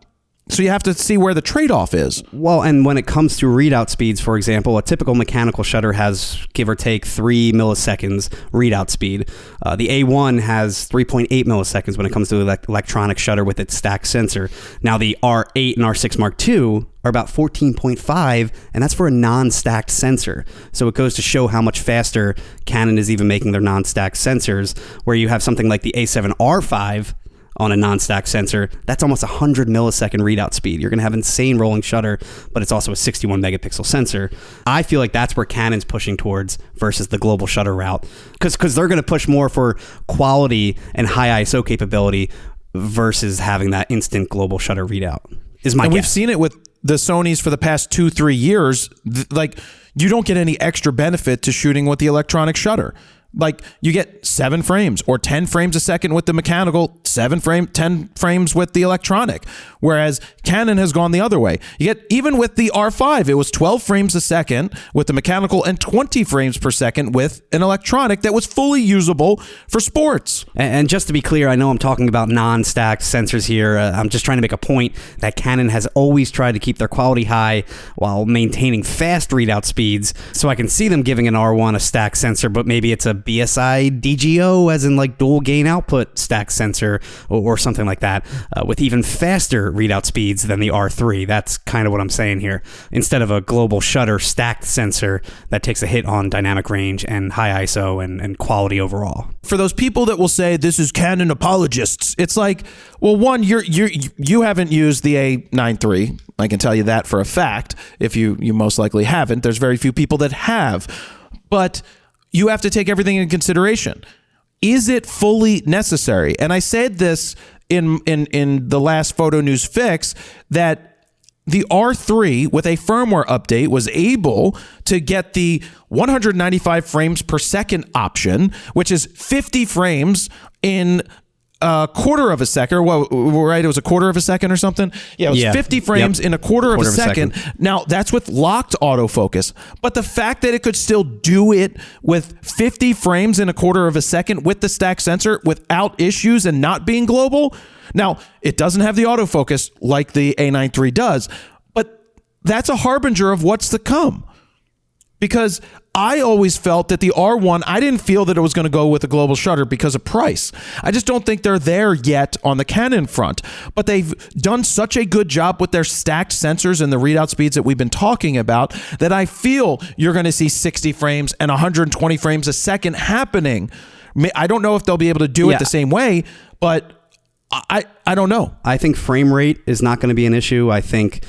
So you have to see where the trade-off is. Well, and when it comes to readout speeds, for example, a typical mechanical shutter has, give or take, 3 milliseconds readout speed. The A1 has 3.8 milliseconds when it comes to electronic shutter with its stacked sensor. Now, the R8 and R6 Mark II are about 14.5, and that's for a non-stacked sensor. So it goes to show how much faster Canon is even making their non-stacked sensors, where you have something like the A7R5 on a non-stack sensor, that's almost 100 millisecond readout speed. You're going to have insane rolling shutter, but it's also a 61 megapixel sensor. I feel like that's where Canon's pushing towards versus the global shutter route, because they're going to push more for quality and high ISO capability versus having that instant global shutter readout, is my guess. We've seen it with the Sonys for the past 2-3 years. Like, you don't get any extra benefit to shooting with the electronic shutter. Like, you get 7 frames or 10 frames a second with the mechanical, 10 frames with the electronic. Whereas Canon has gone the other way. You get, even with the R5, it was 12 frames a second with the mechanical and 20 frames per second with an electronic that was fully usable for sports. And just to be clear, I know I'm talking about non-stacked sensors here. I'm just trying to make a point that Canon has always tried to keep their quality high while maintaining fast readout speeds. So I can see them giving an R1 a stacked sensor, but maybe it's a BSI DGO, as in like dual gain output stack sensor or something like that, with even faster readout speeds than the R3. That's kind of what I'm saying here. Instead of a global shutter stacked sensor that takes a hit on dynamic range and high ISO and quality overall. For those people that will say this is Canon apologists, it's like, well, one, you haven't used the A9 III. I can tell you that for a fact. If you most likely haven't, there's very few people that have. But you have to take everything into consideration. Is it fully necessary? And I said this in the last Photo News Fix, that the R3 with a firmware update was able to get the 195 frames per second option, which is 50 frames in a quarter of a second. Well, right, it was a quarter of a second or something. Yeah, it was 50 frames in a quarter of a second. Now, that's with locked autofocus. But the fact that it could still do it with 50 frames in a quarter of a second with the stack sensor without issues and not being global. Now, it doesn't have the autofocus like the A9 III does, but that's a harbinger of what's to come. Because I always felt that the R1, I didn't feel that it was going to go with a global shutter because of price. I just don't think they're there yet on the Canon front. But they've done such a good job with their stacked sensors and the readout speeds that we've been talking about that I feel you're going to see 60 frames and 120 frames a second happening. I don't know if they'll be able to do it the same way, but I don't know. I think frame rate is not going to be an issue. I think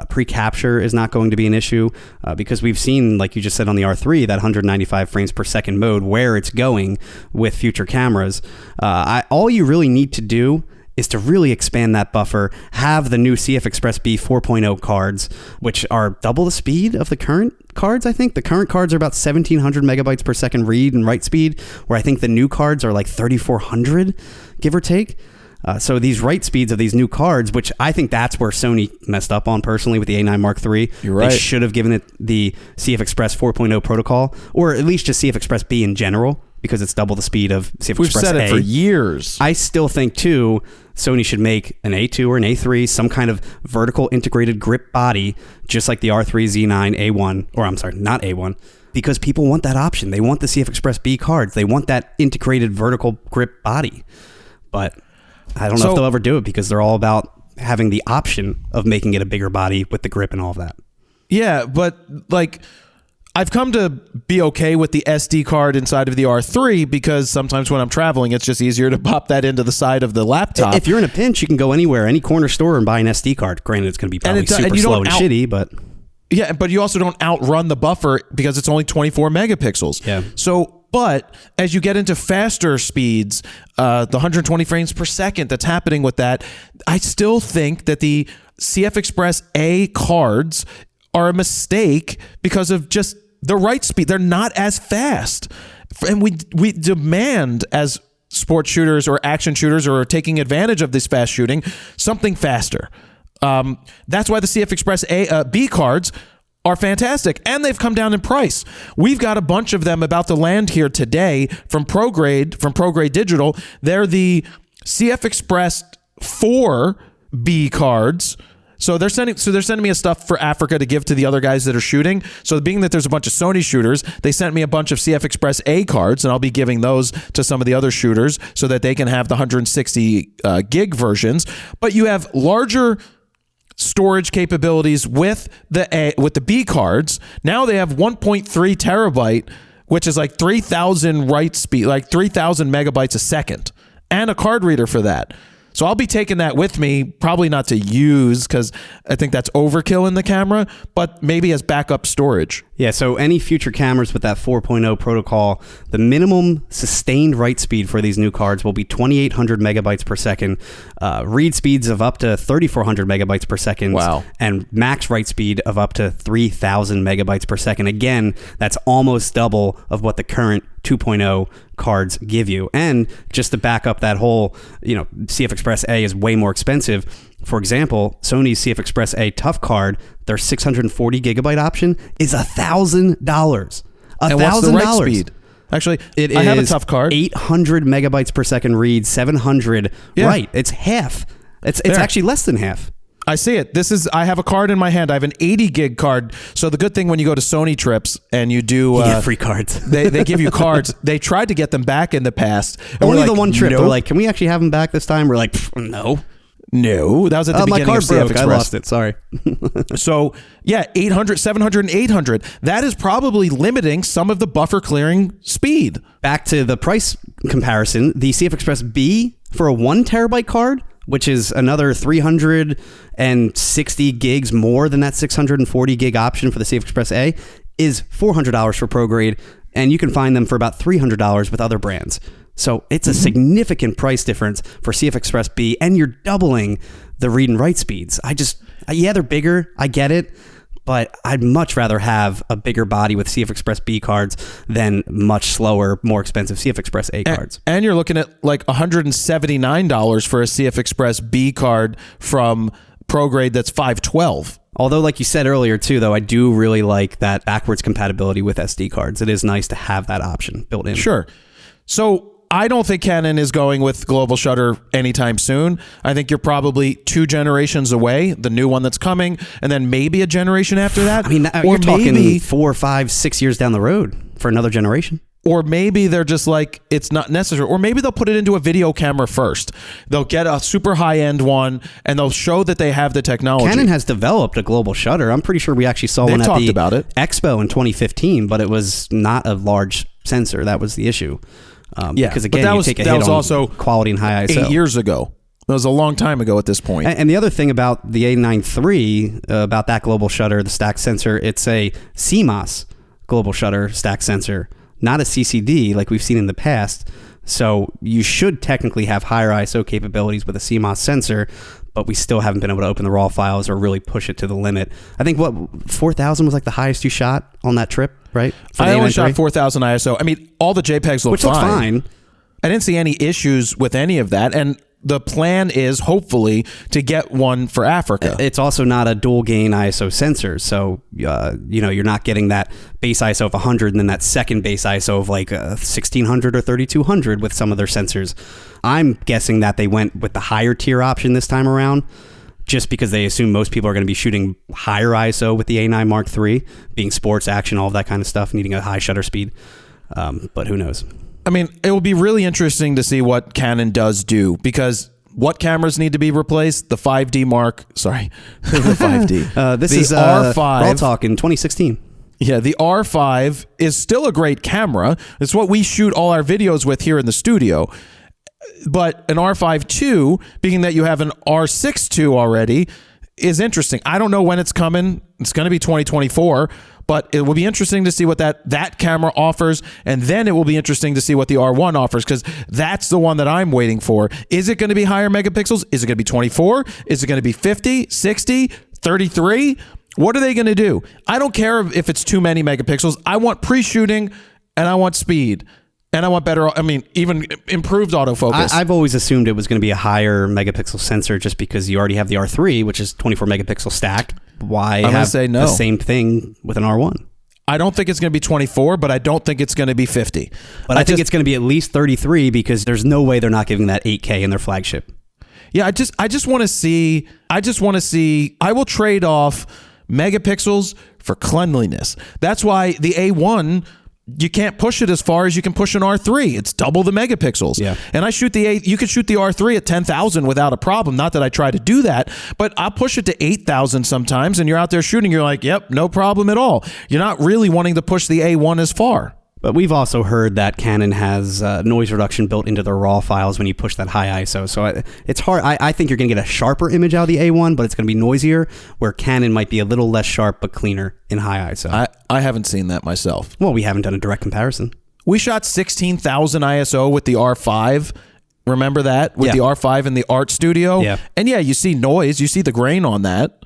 pre-capture is not going to be an issue because we've seen, like you just said on the R3, that 195 frames per second mode, where it's going with future cameras. All you really need to do is to really expand that buffer, have the new CF Express B 4.0 cards, which are double the speed of the current cards, I think. The current cards are about 1,700 megabytes per second read and write speed, where I think the new cards are like 3,400, give or take. So these write speeds of these new cards, which I think that's where Sony messed up on personally with the A9 Mark III. You're right. They should have given it the CF Express 4.0 protocol, or at least just CF Express B in general, because it's double the speed of CF We've Express A. said it for years. I still think, too, Sony should make an A2 or an A3, some kind of vertical integrated grip body, just like the R3, Z9, A1, or I'm sorry, not A1, because people want that option. They want the CF Express B cards. They want that integrated vertical grip body. But I don't know if they'll ever do it because they're all about having the option of making it a bigger body with the grip and all of that. Yeah, but like, I've come to be okay with the SD card inside of the R3 because sometimes when I'm traveling, it's just easier to pop that into the side of the laptop. If you're in a pinch, you can go anywhere, any corner store, and buy an SD card. Granted, it's going to be probably super slow and shitty, but... Yeah, but you also don't outrun the buffer because it's only 24 megapixels. Yeah. So... But as you get into faster speeds, the 120 frames per second that's happening with that, I still think that the CF Express A cards are a mistake because of just the right speed. They're not as fast. And we demand as sports shooters or action shooters or taking advantage of this fast shooting, something faster. That's why the CF Express B cards are fantastic, and they've come down in price. We've got a bunch of them about to land here today from ProGrade Digital. They're the CF Express 4 B cards. So they're sending me a stuff for Africa to give to the other guys that are shooting. So being that there's a bunch of Sony shooters, they sent me a bunch of CF Express A cards, and I'll be giving those to some of the other shooters so that they can have the 160 gig versions. But you have larger storage capabilities with the B cards. Now they have 1.3 terabyte, which is like 3,000 write speed, like 3,000 megabytes a second, and a card reader for that. So I'll be taking that with me, probably not to use because I think that's overkill in the camera, but maybe as backup storage. Yeah, so any future cameras with that 4.0 protocol, the minimum sustained write speed for these new cards will be 2,800 megabytes per second, read speeds of up to 3,400 megabytes per second, wow, and max write speed of up to 3,000 megabytes per second. Again, that's almost double of what the current 2.0 cards give you. And just to back up that whole, CF Express A is way more expensive. For example, Sony's CF Express A Tough card, their 640 gigabyte option is $1,000. $1,000 speed. Actually, I have a Tough card. 800 megabytes per second read, 700 write. It's half. It's actually less than half. I see it. I have a card in my hand. I have an 80 gig card. So the good thing when you go to Sony trips and you do... you get free cards. they give you cards. They tried to get them back in the past. Only the one trip. Nope. They're like, can we actually have them back this time? We're like, no. No. That was at the beginning my card of CF broke. Express. I lost it. Sorry. So, yeah, 800, 700, and 800. That is probably limiting some of the buffer clearing speed. Back to the price comparison, the CF Express B for a 1 terabyte card, which is another 360 gigs more than that 640 gig option for the CF Express A, is $400 for ProGrade, and you can find them for about $300 with other brands. So it's a significant price difference for CF Express B, and you're doubling the read and write speeds. They're bigger, I get it, but I'd much rather have a bigger body with CF Express B cards than much slower, more expensive CF Express A cards. And you're looking at like $179 for a CF Express B card from ProGrade that's 512. Although, like you said earlier, too, though, I do really like that backwards compatibility with SD cards. It is nice to have that option built in. Sure. So I don't think Canon is going with global shutter anytime soon. I think you're probably 2 generations away, the new one that's coming, and then maybe a generation after that. I mean, you're talking 4, 5, 6 years down the road for another generation. Or maybe they're just like, it's not necessary. Or maybe they'll put it into a video camera first. They'll get a super high-end one, and they'll show that they have the technology. Canon has developed a global shutter. I'm pretty sure we actually saw one at the Expo in 2015, but it was not a large sensor. That was the issue. Because again, you take a hit on also quality and high ISO. 8 years ago. That was a long time ago at this point. And the other thing about the A9 III, about that global shutter, the stack sensor, it's a CMOS global shutter stack sensor, not a CCD like we've seen in the past. So you should technically have higher ISO capabilities with a CMOS sensor, but we still haven't been able to open the RAW files or really push it to the limit. I think 4,000 was like the highest you shot on that trip, right? I only shot 4,000 ISO. I mean, all the JPEGs look fine. I didn't see any issues with any of that, and the plan is hopefully to get one for Africa. It's also not a dual gain ISO sensor, so you're not getting that base ISO of 100 and then that second base ISO of like 1600 or 3200 with some of their sensors. I'm guessing that they went with the higher tier option this time around, just because they assume most people are going to be shooting higher ISO with the A9 Mark III, being sports, action, all of that kind of stuff, needing a high shutter speed. But who knows? I mean, it will be really interesting to see what Canon does do, because what cameras need to be replaced? The 5D Mark, sorry, the 5D. This is R5. RAWtalk in 2016. Yeah, the R5 is still a great camera. It's what we shoot all our videos with here in the studio. But an R5 II, being that you have an R6 II already, is interesting. I don't know when it's coming. It's going to be 2024. But it will be interesting to see what that camera offers, and then it will be interesting to see what the R1 offers, because that's the one that I'm waiting for. Is it going to be higher megapixels? Is it going to be 24? Is it going to be 50, 60, 33? What are they going to do? I don't care if it's too many megapixels. I want pre-shooting and I want speed. And I want better, even improved autofocus. I've always assumed it was going to be a higher megapixel sensor just because you already have the R3, which is 24 megapixel stacked. Why have the same thing with an R1? I don't think it's going to be 24, but I don't think it's going to be 50. But I think it's going to be at least 33 because there's no way they're not giving that 8K in their flagship. Yeah, I just want to see, I will trade off megapixels for cleanliness. That's why the A1, you can't push it as far as you can push an R3. It's double the megapixels. Yeah. And you could shoot the R3 at 10,000 without a problem. Not that I try to do that, but I'll push it to 8,000 sometimes, and you're out there shooting, you're like, yep, no problem at all. You're not really wanting to push the A1 as far. But we've also heard that Canon has noise reduction built into their RAW files when you push that high ISO. So it's hard. I think you're going to get a sharper image out of the A1, but it's going to be noisier, where Canon might be a little less sharp but cleaner in high ISO. I haven't seen that myself. Well, we haven't done a direct comparison. We shot 16,000 ISO with the R5. Remember that? With the R5 in the art studio? Yeah. And yeah, you see noise. You see the grain on that.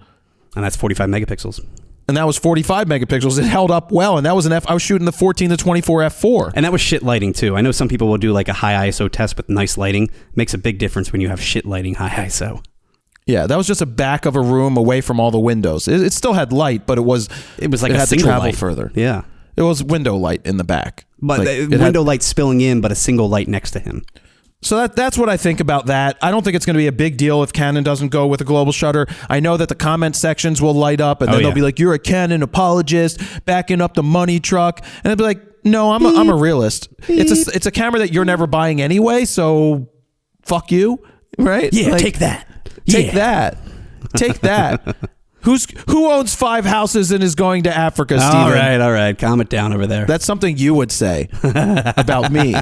And that's 45 megapixels. And that was 45 megapixels. It held up well. And that was I was shooting the 14 to 24 f4. And that was shit lighting too. I know some people will do like a high ISO test with nice lighting. Makes a big difference when you have shit lighting high ISO. Yeah, that was just a back of a room away from all the windows. It still had light, but it was like it a had to single travel light. further. Yeah. It was window light in the back. But window light spilling in, but a single light next to him. So that's what I think about that. I don't think it's going to be a big deal if Canon doesn't go with a global shutter. I know that the comment sections will light up, and then they'll be like, "You're a Canon apologist, backing up the money truck," and I'd be like, "No, I'm a realist. It's a camera that you're never buying anyway, so fuck you, right? Yeah, like, take that. Take that. Who owns 5 houses and is going to Africa, Steven? All right. Calm it down over there. That's something you would say about me."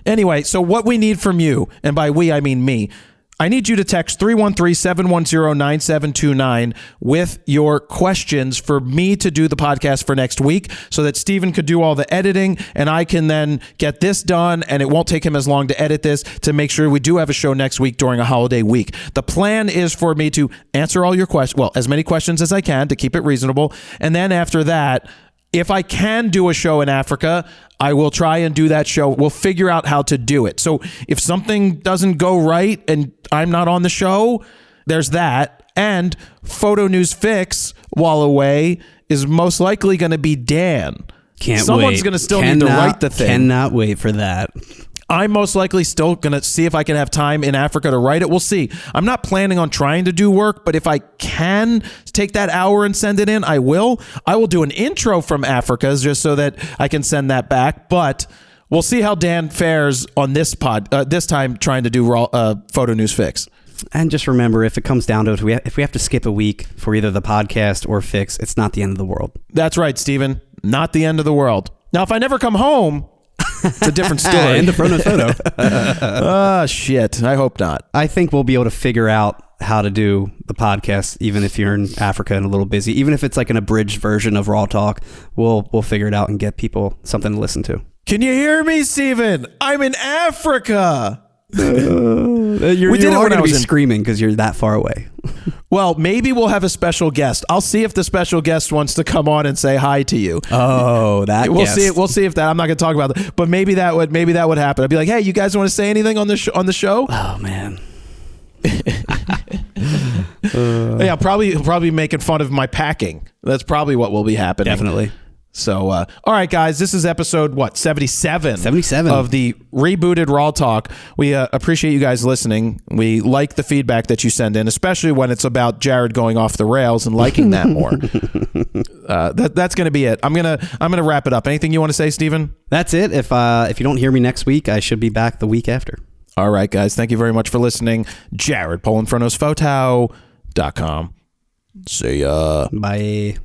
Anyway, so what we need from you, and by we I mean me, I need you to text 313-710-9729 with your questions for me to do the podcast for next week so that Steven could do all the editing and I can then get this done, and it won't take him as long to edit this, to make sure we do have a show next week during a holiday week. The plan is for me to answer all your questions, well, as many questions as I can to keep it reasonable, and then after that, if I can do a show in Africa, I will try and do that show. We'll figure out how to do it. So if something doesn't go right and I'm not on the show, there's that. And Photo News Fix, while away, is most likely going to be Dan. Someone's going to still need to write the thing. Cannot wait for that. I'm most likely still going to see if I can have time in Africa to write it. We'll see. I'm not planning on trying to do work, but if I can take that hour and send it in, I will. I will do an intro from Africa just so that I can send that back. But we'll see how Dan fares on this time trying to do Photo News Fix. And just remember, if it comes down to it, if we have to skip a week for either the podcast or Fix, it's not the end of the world. That's right, Steven. Not the end of the world. Now, if I never come home, it's a different story. In the FroKnowsPhoto. Oh, shit. I hope not. I think we'll be able to figure out how to do the podcast, even if you're in Africa and a little busy. Even if it's like an abridged version of RAWtalk, we'll figure it out and get people something to listen to. Can you hear me, Steven? I'm in Africa. You're going to be screaming because you're that far away. Well, maybe we'll have a special guest. I'll see if the special guest wants to come on and say hi to you. Oh, that we'll see. We'll see if that. I'm not going to talk about that, but maybe that would happen. I'd be like, hey, you guys want to say anything on the show? Oh man. Yeah, probably making fun of my packing. That's probably what will be happening. Definitely. So, all right, guys, this is episode, 77? 77. Of the rebooted RAWtalk. We appreciate you guys listening. We like the feedback that you send in, especially when it's about Jared going off the rails and liking that more. That's going to be it. I'm gonna wrap it up. Anything you want to say, Steven? That's it. If you don't hear me next week, I should be back the week after. All right, guys. Thank you very much for listening. Jared, PolinFroKnowsPhoto.com. See ya. Bye.